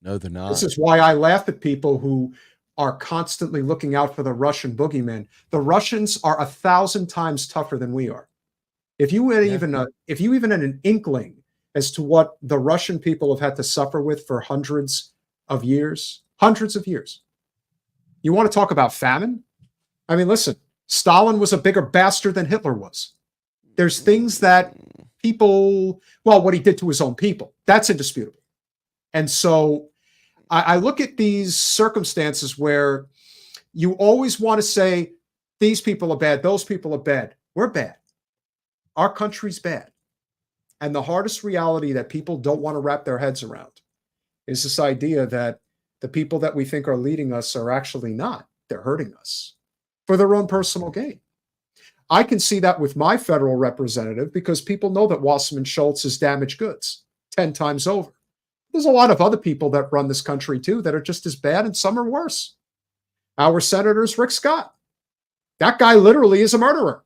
No, they're not. This is why I laugh at people who are constantly looking out for the Russian boogeyman. The Russians are 1,000 times tougher than we are. If you had even had an inkling as to what the Russian people have had to suffer with for hundreds of years, you want to talk about famine? I mean, listen, Stalin was a bigger bastard than Hitler was. There's things that people, well, what he did to his own people, that's indisputable. And so I look at these circumstances where you always want to say, these people are bad, those people are bad. We're bad. Our country's bad. And the hardest reality that people don't want to wrap their heads around is this idea that the people that we think are leading us are actually not. They're hurting us for their own personal gain. I can see that with my federal representative because people know that Wasserman Schultz is damaged goods 10 times over. There's a lot of other people that run this country too that are just as bad, and some are worse. Our senator's Rick Scott. That guy literally is a murderer.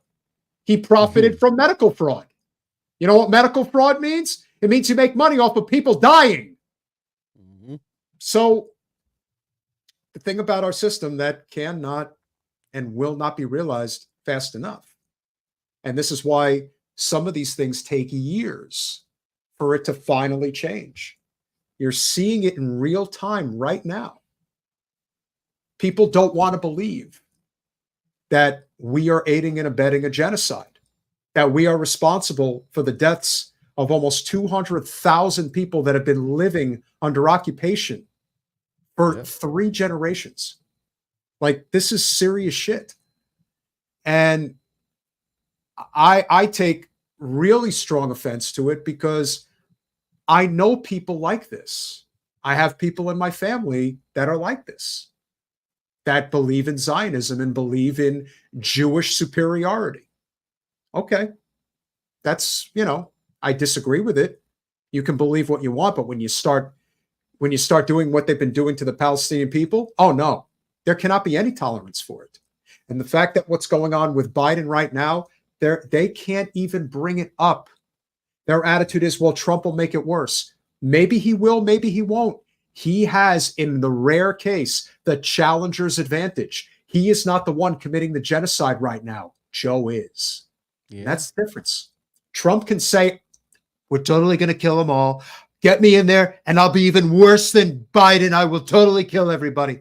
He profited from medical fraud. You know what medical fraud means? It means you make money off of people dying. So the thing about our system that cannot and will not be realized fast enough. And this is why some of these things take years for it to finally change. You're seeing it in real time right now. People don't want to believe that we are aiding and abetting a genocide, that we are responsible for the deaths of almost 200,000 people that have been living under occupation for 3 generations. Like, this is serious shit. And I take really strong offense to it because I know people like this. I have people in my family that are like this, that believe in Zionism and believe in Jewish superiority. Okay. That's, I disagree with it. You can believe what you want, but when you start doing what they've been doing to the Palestinian people, oh no, there cannot be any tolerance for it. And the fact that what's going on with Biden right now, they can't even bring it up. Their attitude is, well, Trump will make it worse. Maybe he will, maybe he won't. He has, in the rare case, the challenger's advantage. He is not the one committing the genocide right now. Joe is. Yeah. That's the difference. Trump can say, we're totally going to kill them all. Get me in there, and I'll be even worse than Biden. I will totally kill everybody.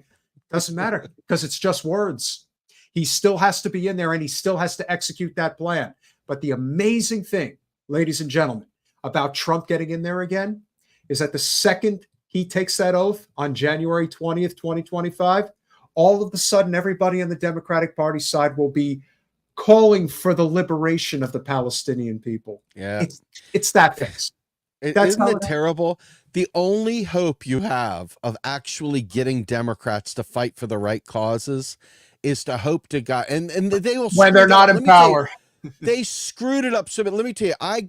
Doesn't matter because it's just words. He still has to be in there, and he still has to execute that plan. But the amazing thing, ladies and gentlemen, about Trump getting in there again is that the second he takes that oath on January 20th, 2025, all of a sudden everybody on the Democratic Party side will be calling for the liberation of the Palestinian people. Yeah. It's that fast. Isn't it terrible? The only hope you have of actually getting Democrats to fight for the right causes is to hope to God, and they will, when they're not in power. They screwed it up. So, but let me tell you, I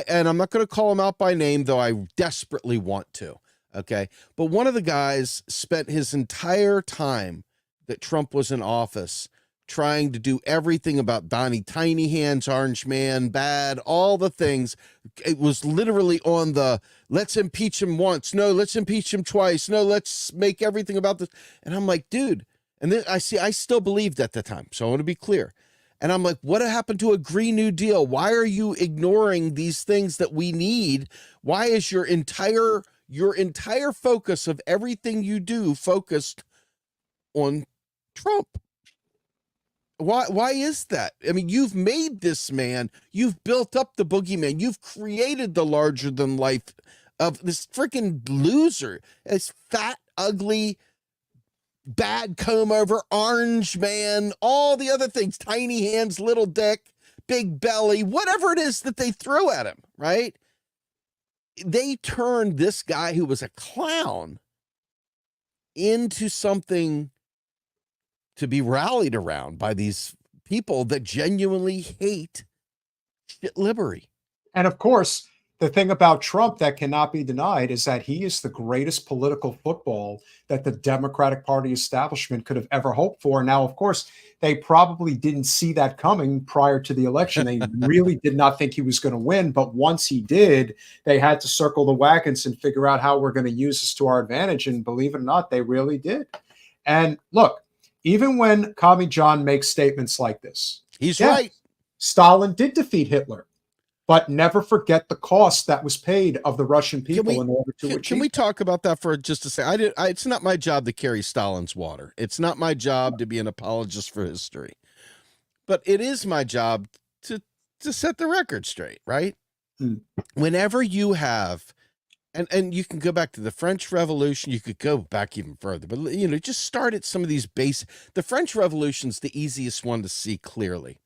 and I'm not going to call him out by name, though I desperately want to. Okay. But one of the guys spent his entire time that Trump was in office trying to do everything about Donnie Tiny Hands, Orange Man, bad, all the things. It was literally on the, let's impeach him once. No, let's impeach him twice. No, let's make everything about this. And I'm like, dude, and then I still believed at the time. So I want to be clear. And I'm like, what happened to a Green New Deal? Why are you ignoring these things that we need? Why is your entire focus of everything you do focused on Trump? Why is that? I mean, you've made this man, you've built up the boogeyman, you've created the larger than life of this freaking loser, this fat, ugly, bad comb over, orange man, all the other things, tiny hands, little dick, big belly, whatever it is that they threw at him, right? They turned this guy who was a clown into something to be rallied around by these people that genuinely hate shit liberty. And of course, the thing about Trump that cannot be denied is that he is the greatest political football that the Democratic Party establishment could have ever hoped for. Now, of course, they probably didn't see that coming prior to the election. They really did not think he was going to win. But once he did, they had to circle the wagons and figure out how we're going to use this to our advantage. And believe it or not, they really did. And look, even when Commie John makes statements like this, he's right. Stalin did defeat Hitler. But never forget the cost that was paid of the Russian people in order to achieve. Can we talk about that for just a second? It's not my job to carry Stalin's water. It's not my job to be an apologist for history. But it is my job to set the record straight, right? Whenever you have, and you can go back to the French Revolution, you could go back even further, but just start at some of these basic. The French Revolution's the easiest one to see clearly.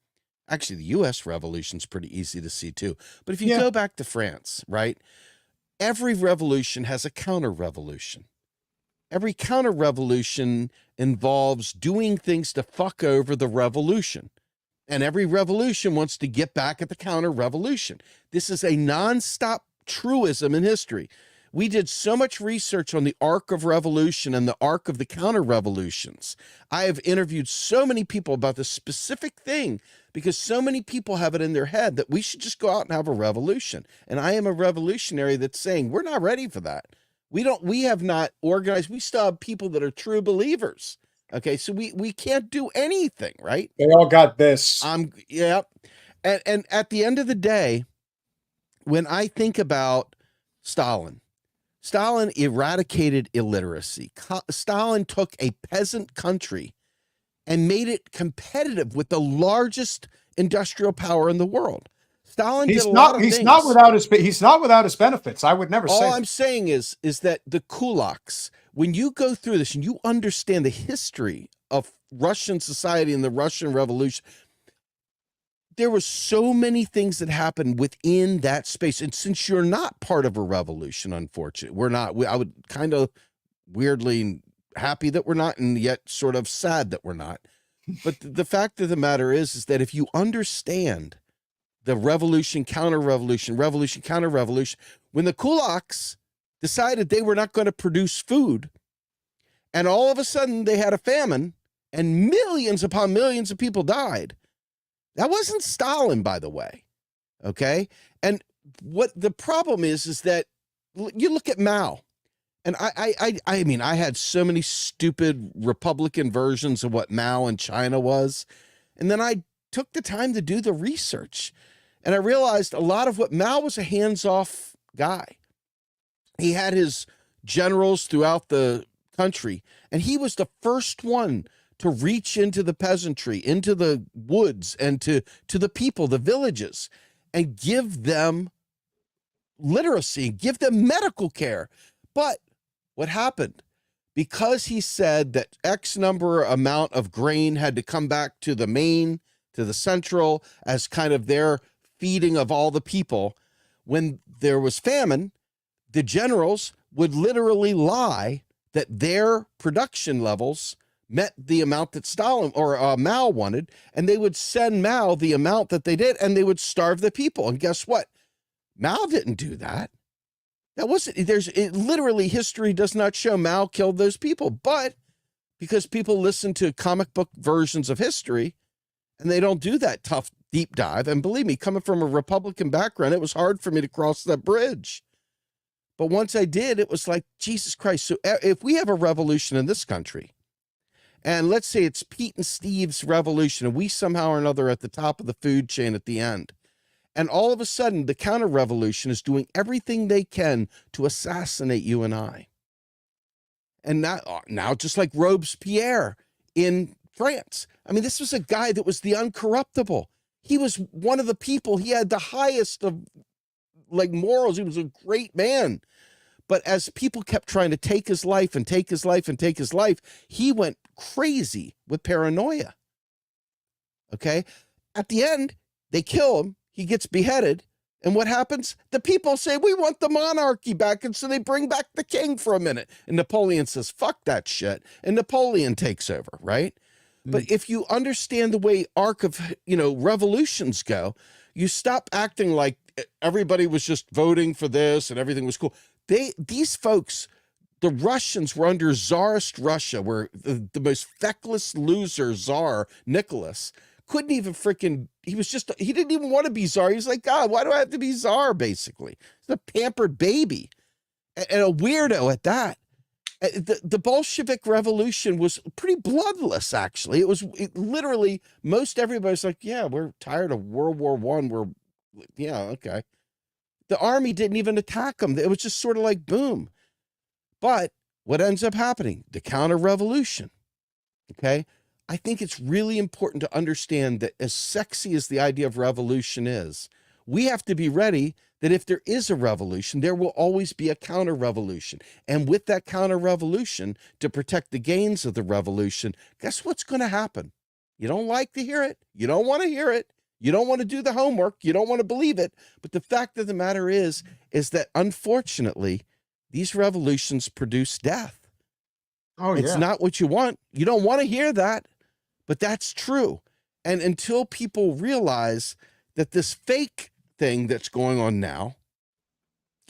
Actually, the U.S. Revolution's pretty easy to see too. But if you go back to France, right, every revolution has a counter-revolution. Every counter-revolution involves doing things to fuck over the revolution. And every revolution wants to get back at the counter-revolution. This is a nonstop truism in history. We did so much research on the arc of revolution and the arc of the counter-revolutions. I have interviewed so many people about this specific thing because so many people have it in their head that we should just go out and have a revolution. And I am a revolutionary that's saying we're not ready for that. We have not organized. We still have people that are true believers. Okay, so we can't do anything, right? They all got this. Yeah. And at the end of the day, when I think about Stalin eradicated illiteracy. Stalin took a peasant country and made it competitive with the largest industrial power in the world. Stalin did a lot of things. He's not without his benefits. I would never say. All I'm saying is that the kulaks, when you go through this and you understand the history of Russian society and the Russian Revolution, there were so many things that happened within that space. And since you're not part of a revolution, unfortunately, we're not. I would kind of weirdly happy that we're not, and yet sort of sad that we're not. But the fact of the matter is that if you understand the revolution, counter-revolution, revolution, counter-revolution, when the kulaks decided they were not going to produce food, and all of a sudden they had a famine, and millions upon millions of people died, that wasn't Stalin, by the way, okay? And what the problem is that you look at Mao, and I mean, I had so many stupid Republican versions of what Mao in China was, and then I took the time to do the research, and I realized a lot of what Mao was a hands-off guy. He had his generals throughout the country, and he was the first one to reach into the peasantry, into the woods, and to the people, the villages, and give them literacy, give them medical care. But what happened? Because he said that X number amount of grain had to come back to the main, to the central, as kind of their feeding of all the people, when there was famine, the generals would literally lie that their production levels met the amount that Stalin or Mao wanted, and they would send Mao the amount that they did, and they would starve the people. And guess what? Mao didn't do that. That wasn't, literally history does not show Mao killed those people, but because people listen to comic book versions of history and they don't do that tough deep dive. And believe me, coming from a Republican background, it was hard for me to cross that bridge. But once I did, it was like, Jesus Christ. So if we have a revolution in this country, and let's say it's Pete and Steve's revolution, and we somehow or another at the top of the food chain at the end, and all of a sudden the counter-revolution is doing everything they can to assassinate you and I. And now just like Robespierre in France. I mean, this was a guy that was the uncorruptible. He was one of the people, he had the highest of like morals. He was a great man. But as people kept trying to take his life and take his life and take his life, he went crazy with paranoia. Okay? At the end, They kill him. He gets beheaded. And what happens? The people say, we want the monarchy back. And so they bring back the king for a minute. And Napoleon says, fuck that shit. And Napoleon takes over, right? But if you understand the way arc of, revolutions go, you stop acting like everybody was just voting for this and everything was cool. These folks, the Russians were under Tsarist Russia, where the most feckless loser Tsar, Nicholas, couldn't even he didn't even want to be Tsar. He was like, God, why do I have to be Tsar, basically? He's a pampered baby and a weirdo at that. The Bolshevik Revolution was pretty bloodless, actually. Literally, most everybody's like, yeah, we're tired of World War I. Okay. The army didn't even attack them. It was just sort of like, boom. But what ends up happening? The counter-revolution, okay? I think it's really important to understand that as sexy as the idea of revolution is, we have to be ready that if there is a revolution, there will always be a counter-revolution. And with that counter-revolution, to protect the gains of the revolution, guess what's going to happen? You don't like to hear it. You don't want to hear it. You don't want to do the homework. You don't want to believe it. But the fact of the matter is that unfortunately, these revolutions produce death. Oh, yeah. It's not what you want. You don't want to hear that, but that's true. And until people realize that this fake thing that's going on now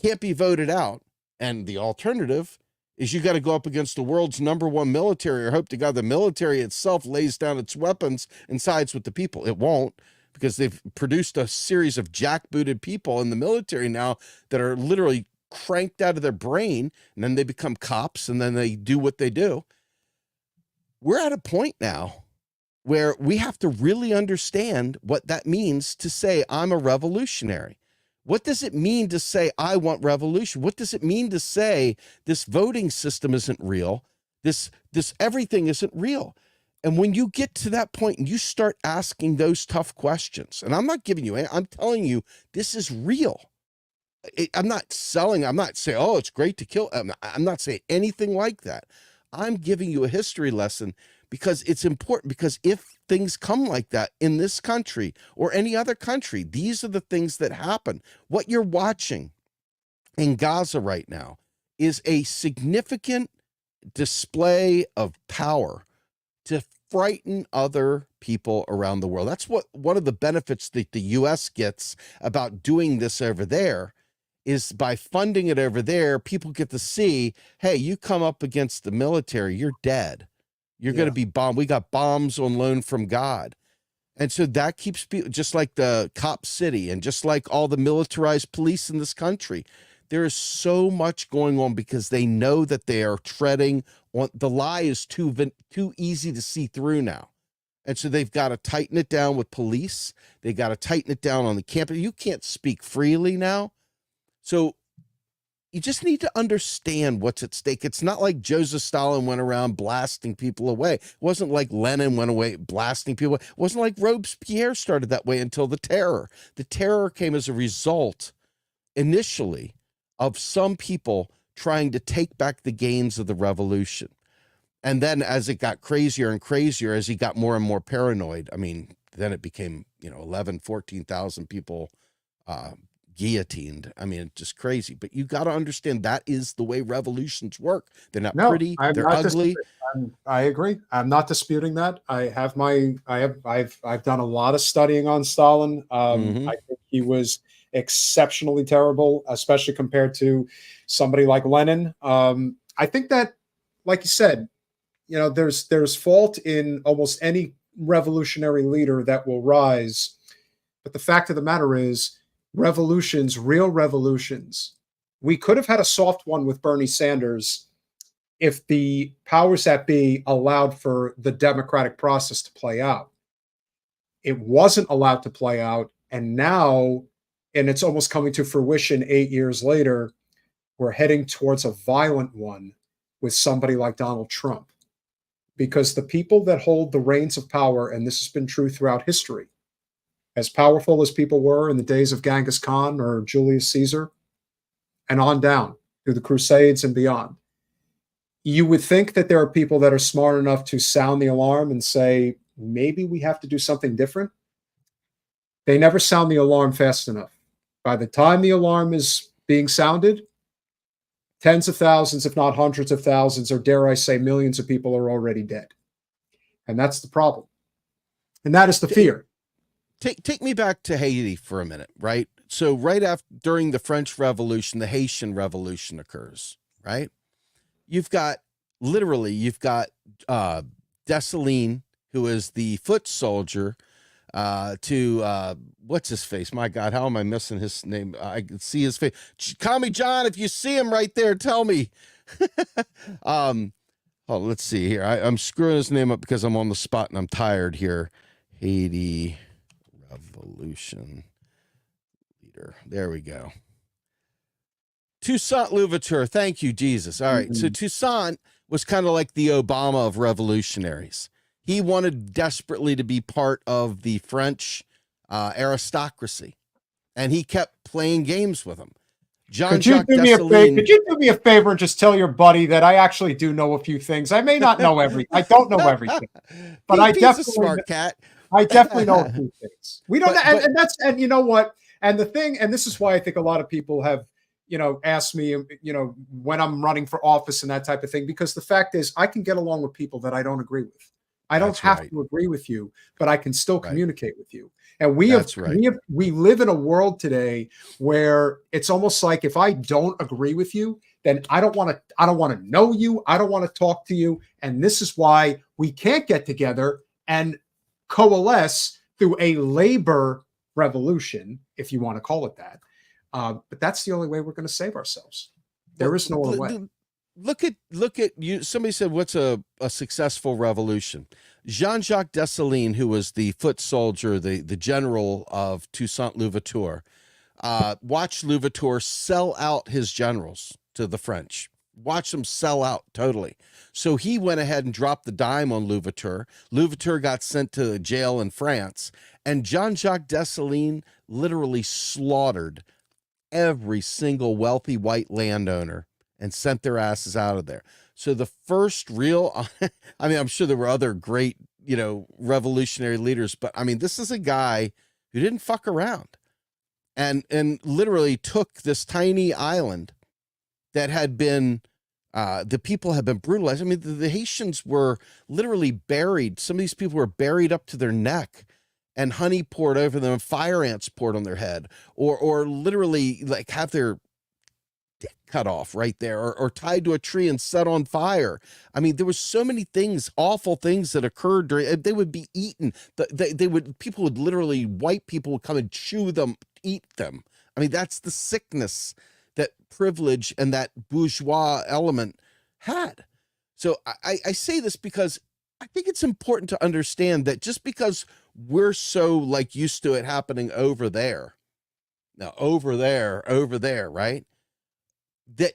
can't be voted out, and the alternative is you got to go up against the world's #1 military, or hope to God the military itself lays down its weapons and sides with the people. It won't, because they've produced a series of jackbooted people in the military now that are literally cranked out of their brain, and then they become cops, and then they do what they do. We're at a point now where we have to really understand what that means to say, I'm a revolutionary. What does it mean to say, I want revolution? What does it mean to say this voting system isn't real? This everything isn't real. And when you get to that point and you start asking those tough questions, and I'm not giving you, I'm telling you, this is real. I'm not saying, oh, it's great to kill. I'm not saying anything like that. I'm giving you a history lesson because it's important, because if things come like that in this country or any other country, these are the things that happen. What you're watching in Gaza right now is a significant display of power to frighten other people around the world. That's what one of the benefits that the U.S. gets about doing this over there is by funding it over there, people get to see, hey, you come up against the military, you're dead. You're going to be bombed. We got bombs on loan from God. And so that keeps people, just like the cop city and just like all the militarized police in this country, there is so much going on because they know that they are treading on, the lie is too easy to see through now. And so they've got to tighten it down with police. They got to tighten it down on the campus. You can't speak freely now. So you just need to understand what's at stake. It's not like Joseph Stalin went around blasting people away. It wasn't like Lenin went away blasting people away. It wasn't like Robespierre started that way until the terror. The terror came as a result, initially, of some people trying to take back the gains of the revolution. And then as it got crazier and crazier, as he got more and more paranoid, I mean, then it became, 11, 14,000 people guillotined. I mean, it's just crazy. But you got to understand that is the way revolutions work. They're not pretty. They're ugly. I agree. I'm not disputing that. I've done a lot of studying on Stalin. I think he was exceptionally terrible, especially compared to somebody like Lenin. I think that, like you said, there's fault in almost any revolutionary leader that will rise. But the fact of the matter is, revolutions, real revolutions, we could have had a soft one with Bernie Sanders if the powers that be allowed for the democratic process to play out. It wasn't allowed to play out. And now, and it's almost coming to fruition 8 years later, we're heading towards a violent one with somebody like Donald Trump. Because the people that hold the reins of power, and this has been true throughout history, as powerful as people were in the days of Genghis Khan or Julius Caesar, and on down through the Crusades and beyond, you would think that there are people that are smart enough to sound the alarm and say, maybe we have to do something different. They never sound the alarm fast enough. By the time the alarm is being sounded, tens of thousands, if not hundreds of thousands, or dare I say millions of people are already dead. And that's the problem. And that is the fear. Take me back to Haiti for a minute, right? So right after, during the French Revolution, the Haitian Revolution occurs, right? You've got Dessalines, who is the foot soldier to what's his face? My God, how am I missing his name? I can see his face. Call me John if you see him right there. Tell me. Oh, let's see here. I'm screwing his name up because I'm on the spot and I'm tired here. Haiti Revolution leader. There we go. Toussaint Louverture. Thank you, Jesus. All right. So Toussaint was kind of like the Obama of revolutionaries. He wanted desperately to be part of the French aristocracy, and he kept playing games with them. Could you do me a favor and just tell your buddy that I actually do know a few things? I may not know everything. I don't know everything, but I definitely a smart cat. I definitely know a few things. We don't, and you know what? And the thing, and this is why I think a lot of people have, asked me, when I'm running for office and that type of thing, because the fact is, I can get along with people that I don't agree with. I don't have to agree with you, but I can still communicate with you. And we live in a world today where it's almost like if I don't agree with you, then I don't want to know you. I don't want to talk to you. And this is why we can't get together and coalesce through a labor revolution, if you want to call it that. But that's the only way we're going to save ourselves. There is no other way. Look at you. Somebody said, what's a successful revolution? Jean-Jacques Dessalines, who was the foot soldier, the general of Toussaint Louverture, watched Louverture sell out his generals to the French. Watch them sell out totally. So he went ahead and dropped the dime on Louverture. Louverture got sent to jail in France. And Jean-Jacques Dessalines literally slaughtered every single wealthy white landowner and sent their asses out of there. So the first real, I mean, I'm sure there were other great, revolutionary leaders, but I mean, this is a guy who didn't fuck around and literally took this tiny island that had been, the people had been brutalized. I mean, the Haitians were literally buried. Some of these people were buried up to their neck and honey poured over them and fire ants poured on their head, or literally like have their dick cut off right there, or tied to a tree and set on fire. I mean, there was so many things, awful things that occurred during. They would be eaten. People would literally, white people would come and chew them, eat them. I mean, that's the sickness that privilege and that bourgeois element had. So I say this because I think it's important to understand that just because we're so like used to it happening over there, over there, right? That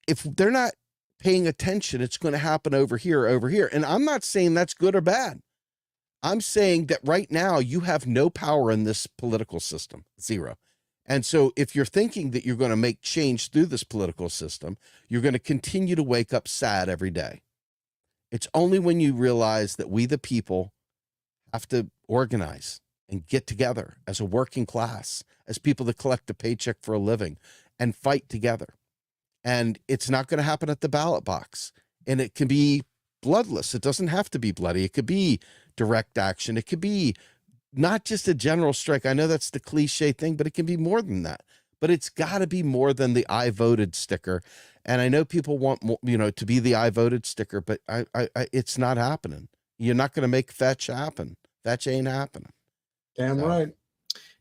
if they're not paying attention, it's going to happen over here. And I'm not saying that's good or bad. I'm saying that right now you have no power in this political system, zero. And so if you're thinking that you're going to make change through this political system, you're going to continue to wake up sad every day. It's only when you realize that we, the people, have to organize and get together as a working class, as people that collect a paycheck for a living and fight together. And it's not going to happen at the ballot box. And it can be bloodless. It doesn't have to be bloody. It could be direct action. It could be not just a general strike. I know that's the cliche thing, but it can be more than that. But it's got to be more than the I voted sticker. And I know people want more, to be the I voted sticker, but I it's not happening. You're not going to make fetch happen. Fetch ain't happening. Damn right.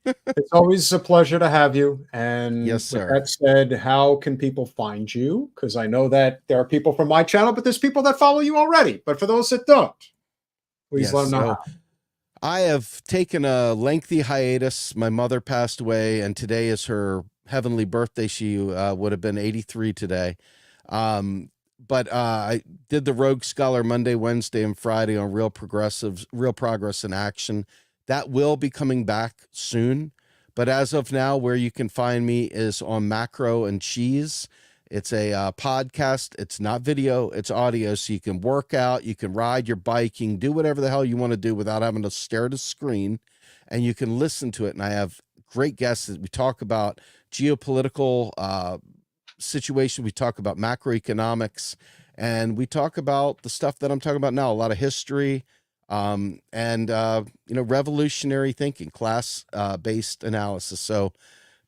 It's always a pleasure to have you. And yes, sir. With that said, how can people find you? Because I know that there are people from my channel, but there's people that follow you already. But for those that don't, please let them know how. I have taken a lengthy hiatus. My mother passed away, and today is her heavenly birthday. She would have been 83 today. But I did the Rogue Scholar Monday, Wednesday, and Friday on Real Progress in Action. That will be coming back soon. But as of now, where you can find me is on Macro and Cheese. It's a podcast. It's not video, it's audio. So you can work out, you can ride your bike, you can do whatever the hell you want to do without having to stare at a screen. and you can listen to it. And I have great guests. We talk about geopolitical situation. We talk about macroeconomics, and we talk about the stuff that I'm talking about now, a lot of history, and revolutionary thinking, class based analysis. So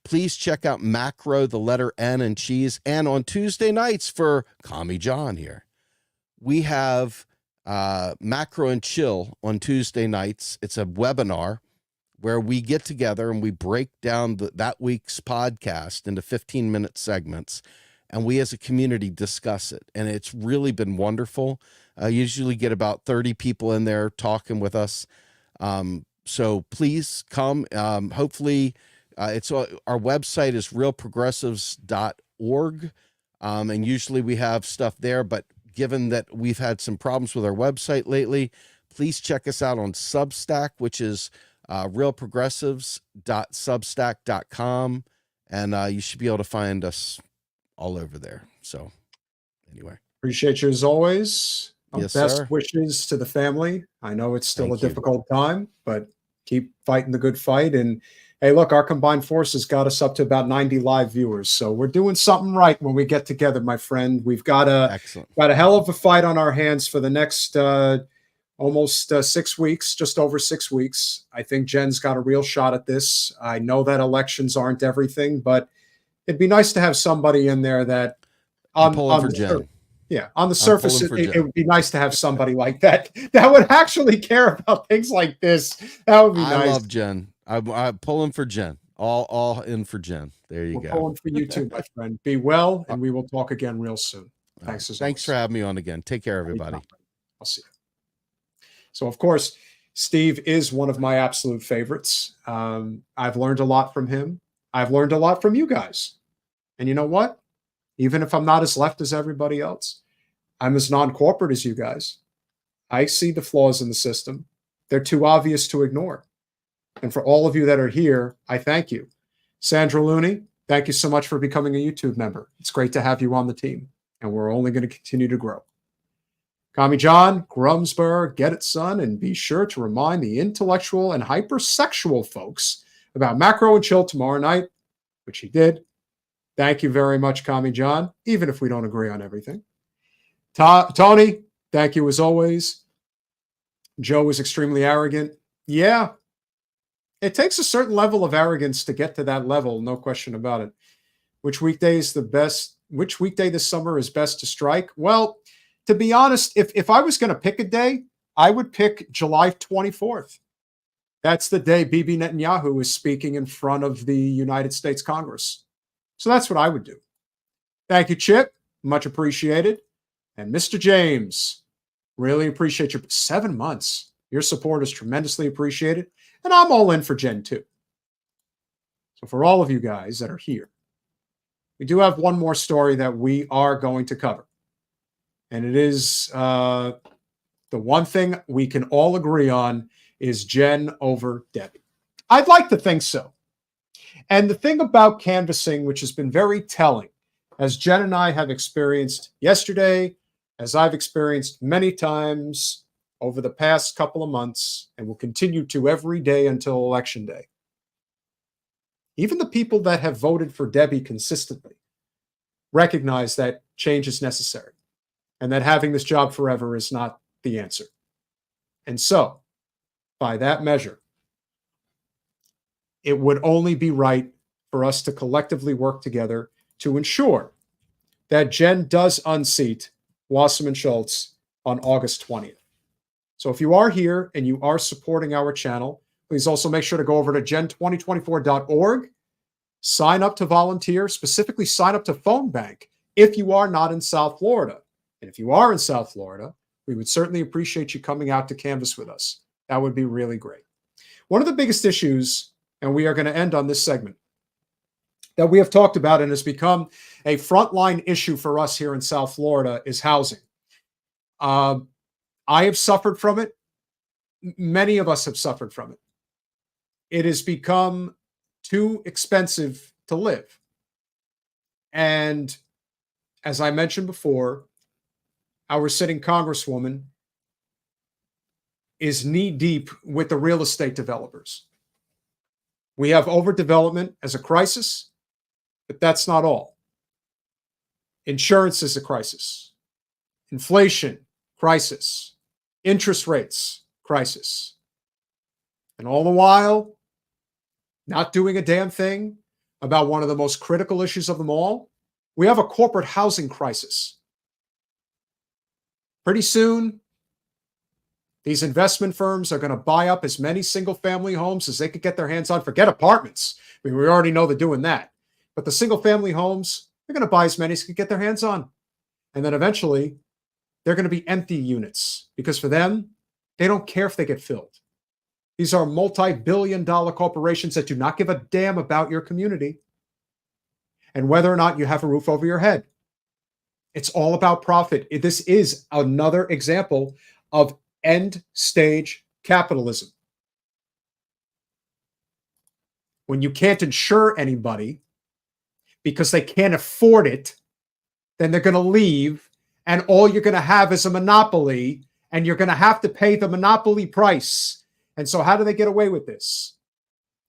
please check out Macro, the letter N and cheese. And on Tuesday nights for Commie John here, we have Macro and Chill on Tuesday nights. It's a webinar where we get together and we break down that week's podcast into 15-minute segments, and we as a community discuss it. And it's really been wonderful. Usually get about 30 people in there talking with us. So please come. Hopefully, our website is realprogressives.org. And usually we have stuff there, but given that we've had some problems with our website lately, please check us out on Substack, which is realprogressives.substack.com. And you should be able to find us all over there. So anyway. Appreciate you as always. Yes, Best sir. wishes to the family. I know it's still Thank a you. difficult time, but keep fighting the good fight. And hey, look, our combined forces got us up to about 90 live viewers. So we're doing something right when we get together, my friend. We've got a hell of a fight on our hands for the next almost 6 weeks, just over 6 weeks. I think Jen's got a real shot at this. I know that elections aren't everything, but it'd be nice to have somebody in there that I'm pulling for Jen. On the surface, it would be nice to have somebody like that that would actually care about things like this. That would be nice. I love Jen. I'm pulling for Jen. All in for Jen. There you go. Pulling for you too, my friend. Be well, and we will talk again real soon. Thanks Thanks for having me on again. Take care, everybody. I'll see you. So, of course, Steve is one of my absolute favorites. I've learned a lot from him. I've learned a lot from you guys. And you know what? Even if I'm not as left as everybody else, I'm as non-corporate as you guys. I see the flaws in the system. They're too obvious to ignore. And for all of you that are here, I thank you. Sandra Looney, thank you so much for becoming a YouTube member. It's great to have you on the team, and we're only going to continue to grow. Commie John, Grumsberg, get it, son, and be sure to remind the intellectual and hypersexual folks about Macro and Chill tomorrow night, which he did. Thank you very much, Commie John, even if we don't agree on everything. Tony, thank you as always. Joe was extremely arrogant. Yeah, it takes a certain level of arrogance to get to that level, no question about it. Which weekday is the best? Which weekday this summer is best to strike? Well, to be honest, if I was going to pick a day, I would pick July 24th. That's the day Bibi Netanyahu is speaking in front of the United States Congress. So that's what I would do. Thank you, Chip. Much appreciated. And Mr. James, really appreciate your 7 months. Your support is tremendously appreciated. And I'm all in for Gen 2. So for all of you guys that are here, we do have one more story that we are going to cover. And it is the one thing we can all agree on is Jen over Debbie. I'd like to think so. And the thing about canvassing, which has been very telling, as Jen and I have experienced yesterday, as I've experienced many times over the past couple of months, and will continue to every day until Election Day, even the people that have voted for Debbie consistently recognize that change is necessary and that having this job forever is not the answer. And so, by that measure, it would only be right for us to collectively work together to ensure that Jen does unseat Wasserman Schultz on August 20th. So if you are here and you are supporting our channel, please also make sure to go over to gen2024.org, sign up to volunteer, specifically sign up to Phone Bank if you are not in South Florida. And if you are in South Florida, we would certainly appreciate you coming out to canvass with us. That would be really great. One of the biggest issues, and we are going to end on this segment, that we have talked about and has become a frontline issue for us here in South Florida is housing. I have suffered from it. Many of us have suffered from it. It has become too expensive to live. And as I mentioned before, our sitting Congresswoman is knee deep with the real estate developers. We have overdevelopment as a crisis, but that's not all. Insurance is a crisis. Inflation, crisis. Interest rates, crisis. And all the while, not doing a damn thing about one of the most critical issues of them all, we have a corporate housing crisis. Pretty soon, these investment firms are going to buy up as many single-family homes as they could get their hands on. Forget apartments. I mean, we already know they're doing that. But the single-family homes, they're going to buy as many as they could get their hands on. And then eventually, they're going to be empty units because for them, they don't care if they get filled. These are multi-billion-dollar corporations that do not give a damn about your community and whether or not you have a roof over your head. It's all about profit. This is another example of end-stage capitalism. When you can't insure anybody because they can't afford it, then they're going to leave, and all you're going to have is a monopoly, and you're going to have to pay the monopoly price. And so how do they get away with this?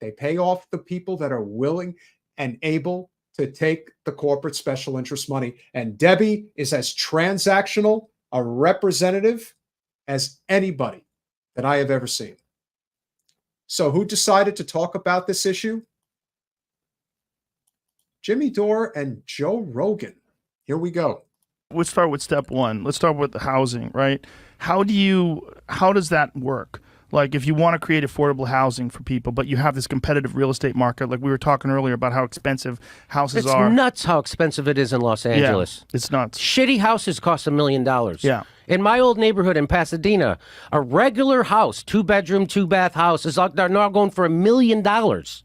They pay off the people that are willing and able to take the corporate special interest money. And Debbie is as transactional a representative as anybody that I have ever seen. So who decided to talk about this issue? Jimmy Dore and Joe Rogan. Here we go. Let's start with step one. Let's start with the housing, right? How does that work? Like if you want to create affordable housing for people, but you have this competitive real estate market, like we were talking earlier about how expensive houses are. It's nuts how expensive it is in Los Angeles. Yeah, it's nuts. Shitty houses cost $1 million. Yeah. In my old neighborhood in Pasadena, a regular house, 2-bedroom, 2-bath house, they're now going for $1 million.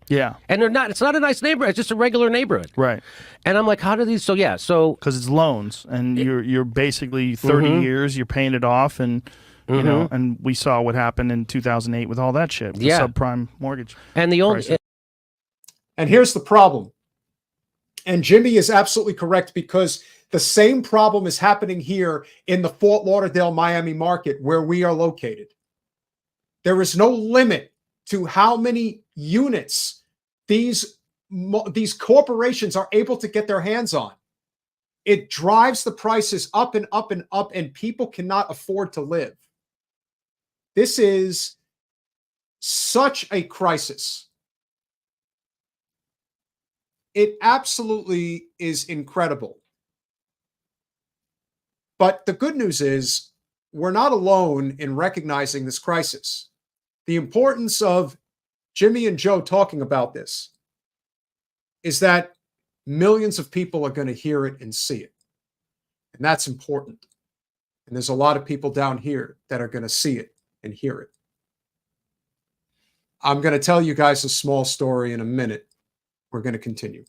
Yeah. And it's not a nice neighborhood, it's just a regular neighborhood. Right. And I'm like, how do these, because it's loans and you're basically 30 years, you're paying it off and you know, and we saw what happened in 2008 with all that shit, the subprime mortgage. And and here's the problem. And Jimmy is absolutely correct because the same problem is happening here in the Fort Lauderdale, Miami market where we are located. There is no limit to how many units these corporations are able to get their hands on. It drives the prices up and up and up, and people cannot afford to live. This is such a crisis. It absolutely is incredible. But the good news is we're not alone in recognizing this crisis. The importance of Jimmy and Joe talking about this is that millions of people are going to hear it and see it. And that's important. And there's a lot of people down here that are going to see it and hear it. I'm going to tell you guys a small story in a minute. We're going to continue.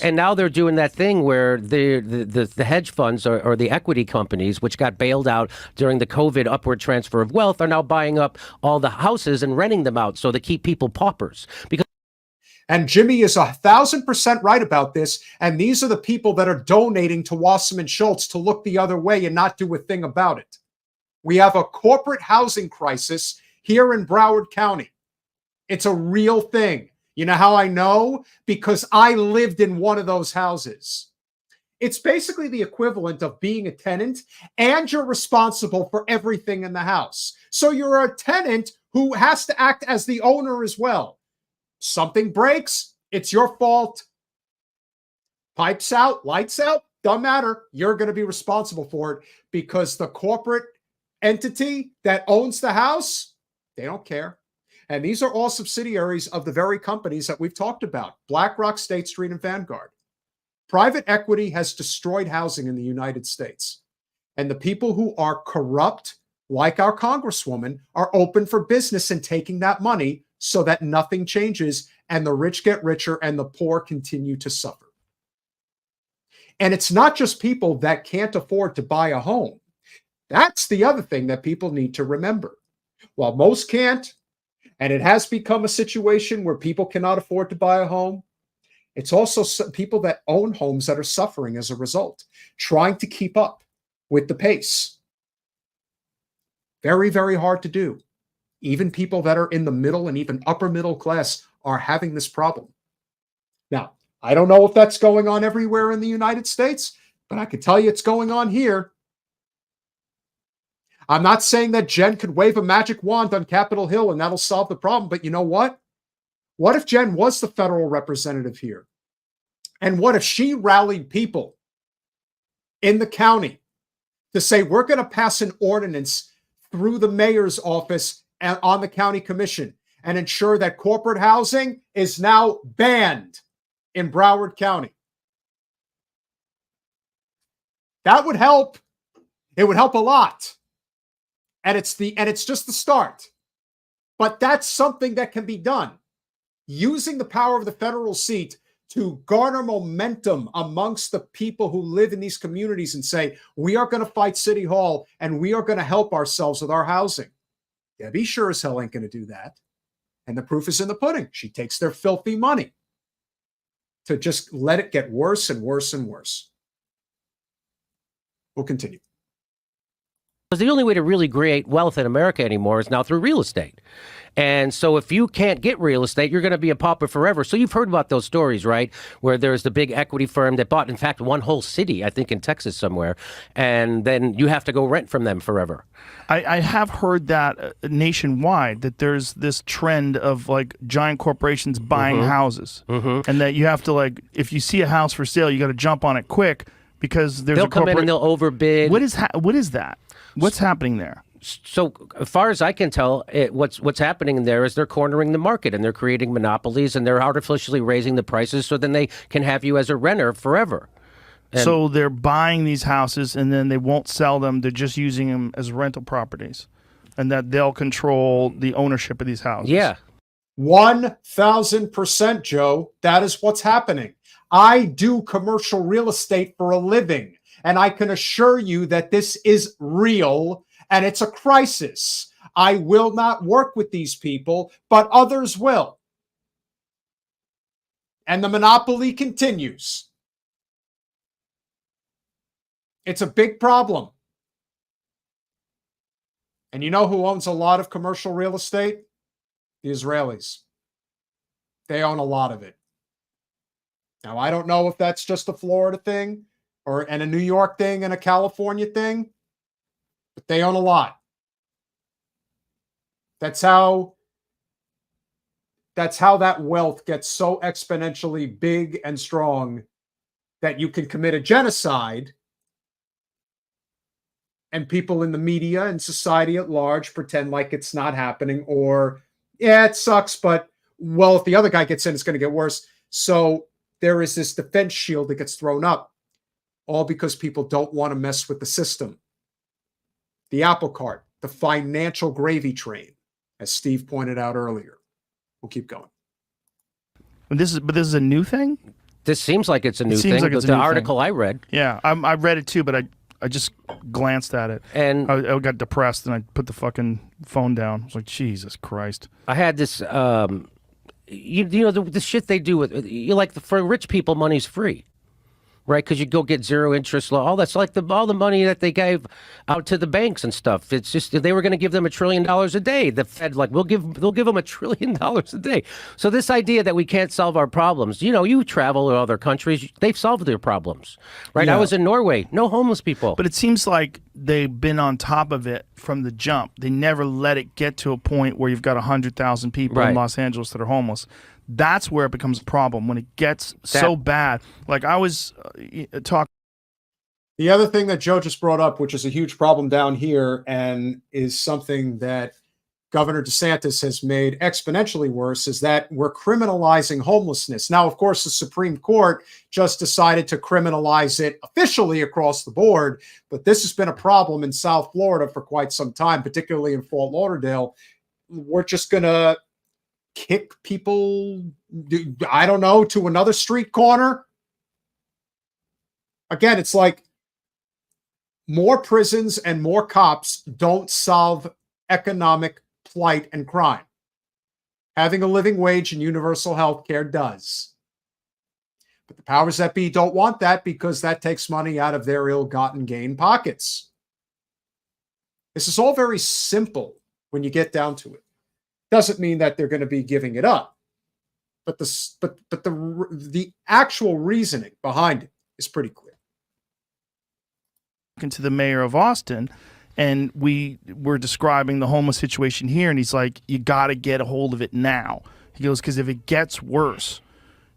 And now they're doing that thing where the hedge funds or the equity companies, which got bailed out during the COVID upward transfer of wealth, are now buying up all the houses and renting them out so they keep people paupers. And Jimmy is 1,000% right about this. And these are the people that are donating to Wasserman Schultz to look the other way and not do a thing about it. We have a corporate housing crisis here in Broward County. It's a real thing. You know how I know? Because I lived in one of those houses. It's basically the equivalent of being a tenant and you're responsible for everything in the house. So you're a tenant who has to act as the owner as well. Something breaks, it's your fault. Pipes out, lights out, doesn't matter. You're going to be responsible for it because the corporate entity that owns the house, they don't care. And these are all subsidiaries of the very companies that we've talked about, BlackRock, State Street, and Vanguard. Private equity has destroyed housing in the United States. And the people who are corrupt, like our Congresswoman, are open for business and taking that money so that nothing changes and the rich get richer and the poor continue to suffer. And it's not just people that can't afford to buy a home. That's the other thing that people need to remember. While most can't, and it has become a situation where people cannot afford to buy a home, it's also people that own homes that are suffering as a result, trying to keep up with the pace. Very, very hard to do. Even people that are in the middle and even upper middle class are having this problem. Now, I don't know if that's going on everywhere in the United States, but I can tell you it's going on here. I'm not saying that Jen could wave a magic wand on Capitol Hill and that'll solve the problem, but you know what? What if Jen was the federal representative here? And what if she rallied people in the county to say, we're going to pass an ordinance through the mayor's office and on the county commission and ensure that corporate housing is now banned in Broward County? That would help. It would help a lot. And it's just the start. But that's something that can be done. Using the power of the federal seat to garner momentum amongst the people who live in these communities and say, we are going to fight City Hall and we are going to help ourselves with our housing. Debbie sure as hell ain't going to do that. And the proof is in the pudding. She takes their filthy money to just let it get worse and worse and worse. We'll continue. Because the only way to really create wealth in America anymore is now through real estate. And so if you can't get real estate, you're going to be a pauper forever. So you've heard about those stories, right? Where there's the big equity firm that bought, in fact, one whole city, I think in Texas somewhere. And then you have to go rent from them forever. I have heard that nationwide, that there's this trend of like giant corporations buying houses. And that you have to, like, if you see a house for sale, you got to jump on it quick because there's they'll come in and they'll overbid. What is that? What's happening there? So, as far as I can tell, what's happening there is they're cornering the market and they're creating monopolies and they're artificially raising the prices so then they can have you as a renter forever. And so they're buying these houses and then they won't sell them. They're just using them as rental properties, and that they'll control the ownership of these houses. Yeah. 1,000%, Joe. That is what's happening. I do commercial real estate for a living, and I can assure you that this is real. And it's a crisis. I will not work with these people, but others will. And the monopoly continues. It's a big problem. And you know who owns a lot of commercial real estate? The Israelis. They own a lot of it. Now, I don't know if that's just a Florida thing and a New York thing and a California thing. But they own a lot. That's how that wealth gets so exponentially big and strong that you can commit a genocide and people in the media and society at large pretend like it's not happening, or, yeah, it sucks, but, well, if the other guy gets in, it's going to get worse. So there is this defense shield that gets thrown up, all because people don't want to mess with the system. The apple cart, the financial gravy train, as Steve pointed out earlier. We'll keep going. But this is a new thing? This seems like it's a new thing. Like it's the article I read. Yeah, I read it too, but I just glanced at it. And I got depressed and I put the fucking phone down. I was like, Jesus Christ. I had this, you know, the shit they do with, for rich people, money's free. Right, because you go get zero interest, all that's like all the money that they gave out to the banks and stuff. It's just they were going to give them $1 trillion a day. The Fed they'll give them $1 trillion a day. So this idea that we can't solve our problems, you know, you travel to other countries, they've solved their problems. Right, yeah. I was in Norway, no homeless people. But it seems like they've been on top of it from the jump. They never let it get to a point where you've got 100,000 people in Los Angeles that are homeless. That's where it becomes a problem, when it gets so bad. Like I was talking. The other thing that Joe just brought up, which is a huge problem down here and is something that Governor DeSantis has made exponentially worse, is that we're criminalizing homelessness. Now, of course, the Supreme Court just decided to criminalize it officially across the board, but this has been a problem in South Florida for quite some time, particularly in Fort Lauderdale. We're just going to kick people, I don't know, to another street corner. Again, it's like more prisons and more cops don't solve economic plight and crime. Having a living wage and universal health care does. But the powers that be don't want that because that takes money out of their ill-gotten gain pockets. This is all very simple when you get down to it. Doesn't mean that they're going to be giving it up. but the actual reasoning behind it is pretty clear. To the mayor of Austin, and we were describing the homeless situation here, and he's like, you got to get a hold of it now. He goes, because if it gets worse,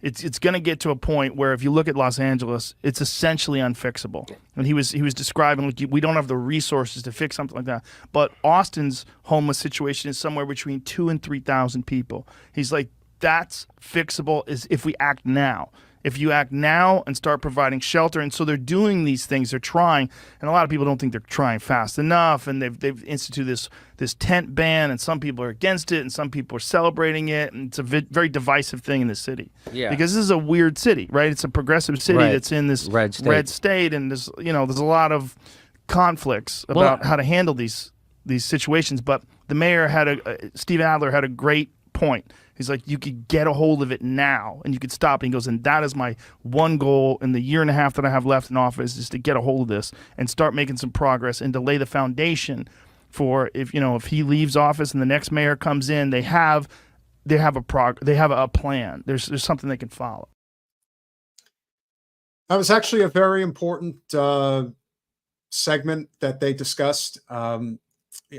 it's going to get to a point where if you look at Los Angeles, it's essentially unfixable. And he was describing, like, we don't have the resources to fix something like that. But Austin's homeless situation is somewhere between 2,000 and 3,000 people. He's like, that's fixable is if we act now. If you act now and start providing shelter. And so they're doing these things, they're trying, and a lot of people don't think they're trying fast enough, and they've instituted this tent ban, and some people are against it, and some people are celebrating it, and it's a very divisive thing in the city. Yeah. Because this is a weird city, right? It's a progressive city that's in this red state, and there's a lot of conflicts about how to handle these situations. But the mayor Steve Adler had a great point. He's like, you could get a hold of it now, and you could stop. And he goes, and that is my one goal in the year and a half that I have left in office, is to get a hold of this and start making some progress and to lay the foundation for if he leaves office and the next mayor comes in, they have a plan. There's something they can follow. That was actually a very important segment that they discussed.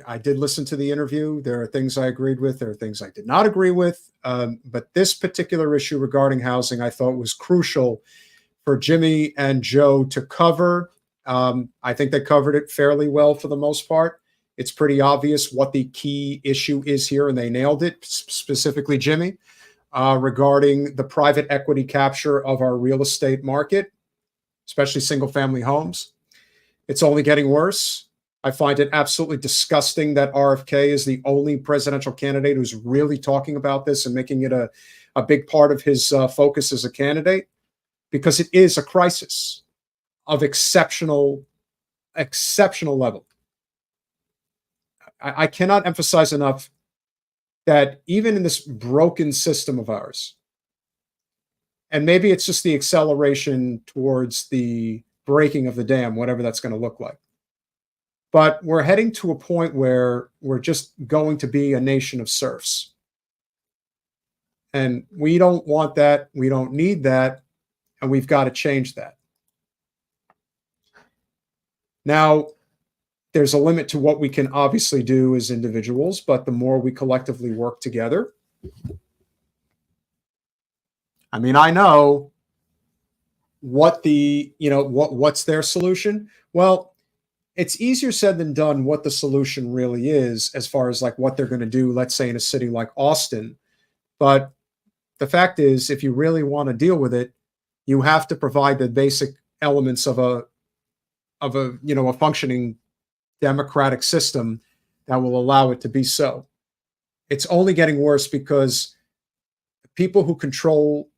I did listen to the interview. There are things I agreed with. There are things I did not agree with. But this particular issue regarding housing, I thought was crucial for Jimmy and Joe to cover. I think they covered it fairly well for the most part. It's pretty obvious what the key issue is here, and they nailed it, specifically Jimmy, regarding the private equity capture of our real estate market, especially single-family homes. It's only getting worse. I find it absolutely disgusting that RFK is the only presidential candidate who's really talking about this and making it a big part of his focus as a candidate, because it is a crisis of exceptional level. I cannot emphasize enough that even in this broken system of ours, and maybe it's just the acceleration towards the breaking of the dam, whatever that's going to look like, but we're heading to a point where we're just going to be a nation of serfs. And we don't want that. We don't need that. And we've got to change that. Now, there's a limit to what we can obviously do as individuals, but the more we collectively work together. I mean, I know what what's their solution? Well, it's easier said than done what the solution really is as far as like what they're going to do, let's say in a city like Austin. But the fact is, if you really want to deal with it, you have to provide the basic elements of a functioning democratic system that will allow it to be so. It's only getting worse because the people who control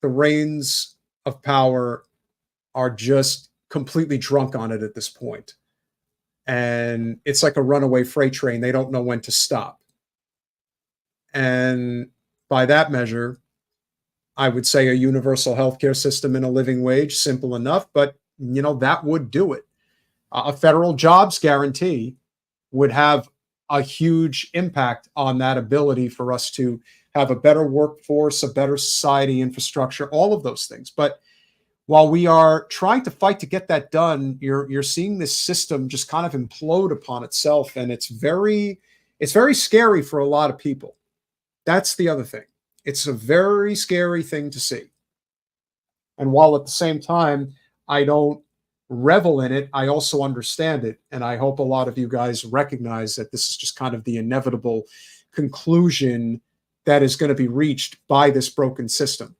the reins of power are just completely drunk on it at this point. And it's like a runaway freight train. They don't know when to stop. And by that measure, I would say a universal healthcare system and a living wage, simple enough, but that would do it. A federal jobs guarantee would have a huge impact on that ability for us to have a better workforce, a better society, infrastructure, all of those things. But while we are trying to fight to get that done, you're seeing this system just kind of implode upon itself, and it's very scary for a lot of people. That's the other thing. It's a very scary thing to see. And while at the same time, I don't revel in it, I also understand it. And I hope a lot of you guys recognize that this is just kind of the inevitable conclusion that is going to be reached by this broken system.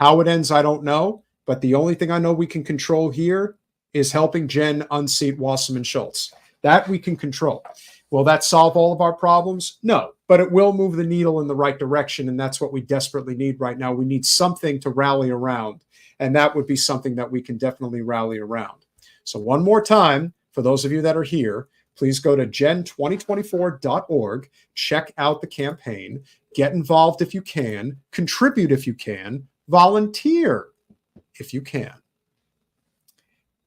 How it ends, I don't know. But the only thing I know we can control here is helping Jen unseat Wasserman Schultz. That we can control. Will that solve all of our problems? No, but it will move the needle in the right direction, and that's what we desperately need right now. We need something to rally around, and that would be something that we can definitely rally around. So one more time, for those of you that are here, please go to gen2024.org, check out the campaign, get involved if you can, contribute if you can, volunteer if you can.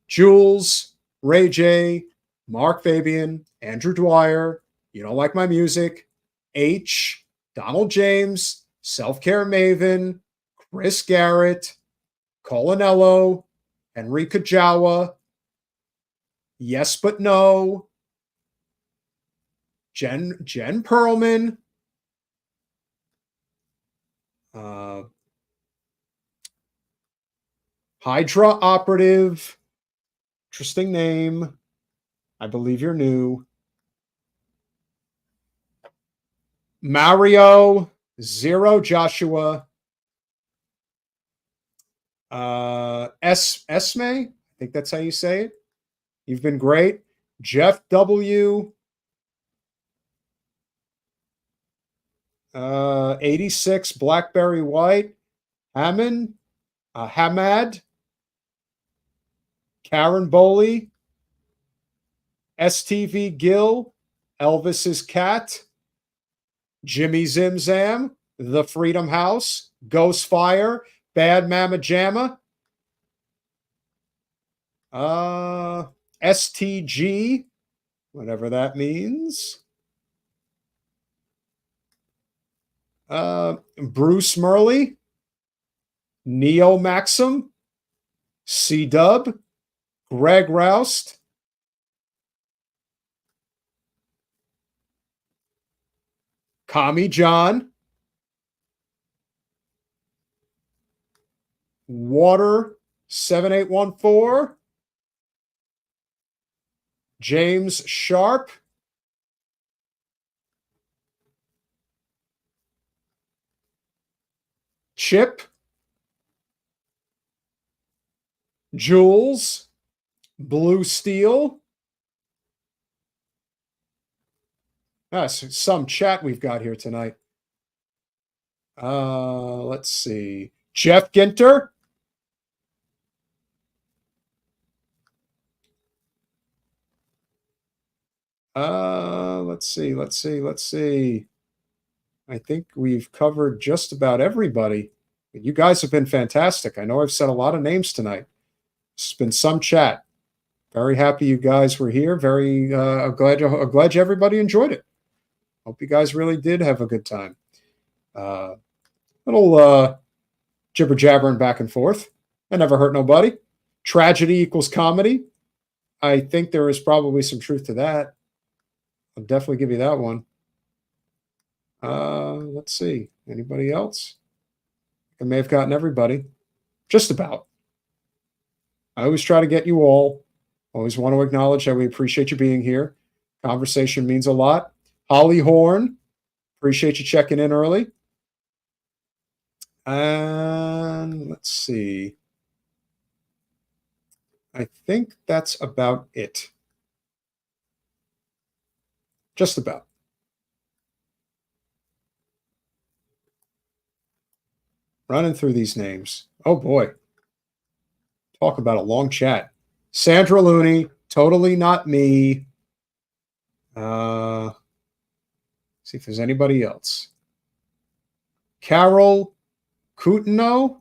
Jules, Ray J, Mark Fabian, Andrew Dwyer, You Don't Like My Music, H, Donald James, Self-Care Maven, Chris Garrett, Colanello, Henry Kajawa, Yes But No, Jen Perlman, Hydra Operative, interesting name. I believe you're new. Mario, Zero Joshua, Esme, I think that's how you say it. You've been great. Jeff W. 86 Blackberry White, Hamad, Karen Bowley, STV Gill, Elvis's Cat, Jimmy Zimzam, The Freedom House, Ghost Fire, Bad Mama Jamma, STG, whatever that means. Bruce Murley, Neo Maxim, C Dub, Greg Roust, Kami John, Water 7814, James Sharp, Chip, Jules, Blue Steel. Some chat we've got here tonight. Let's see. Jeff Ginter. Let's see. I think we've covered just about everybody. You guys have been fantastic. I know I've said a lot of names tonight. It's been some chat. Very happy you guys were here. Very glad everybody enjoyed it. Hope you guys really did have a good time. Little jibber jabbering back and forth. I never hurt nobody. Tragedy equals comedy. I think there is probably some truth to that. I'll definitely give you that one. Let's see. Anybody else? I may have gotten everybody. Just about. I always try to get you all. Always want to acknowledge that we appreciate you being here. Conversation means a lot. Holly Horn, appreciate you checking in early. And let's see. I think that's about it. Just about. Running through these names. Oh boy. Talk about a long chat. Sandra Looney, totally not me. See if there's anybody else. Carol Coutinho. I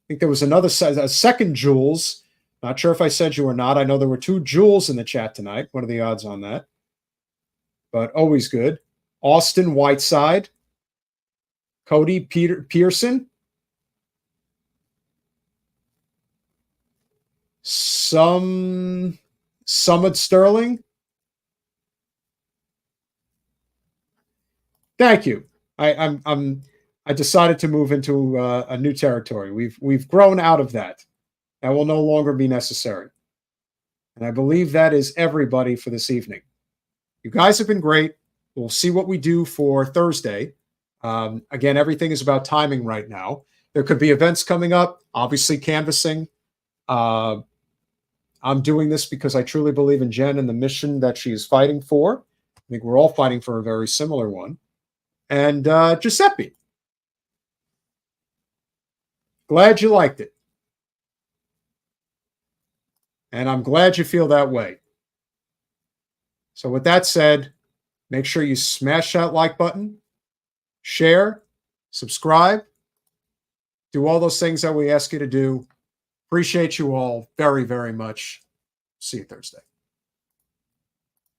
think there was a second Jules. Not sure if I said you or not. I know there were 2 Jules in the chat tonight. What are the odds on that? But always good. Austin Whiteside. Cody Pearson. Summit Sterling. Thank you. I decided to move into a new territory. We've grown out of that. That will no longer be necessary. And I believe that is everybody for this evening. You guys have been great. We'll see what we do for Thursday. Again, everything is about timing right now. There could be events coming up, obviously canvassing. I'm doing this because I truly believe in Jen and the mission that she is fighting for. I think we're all fighting for a very similar one. And Giuseppe. Glad you liked it. And I'm glad you feel that way. So with that said, make sure you smash that like button, share, subscribe, do all those things that we ask you to do. Appreciate you all very, very much. See you Thursday.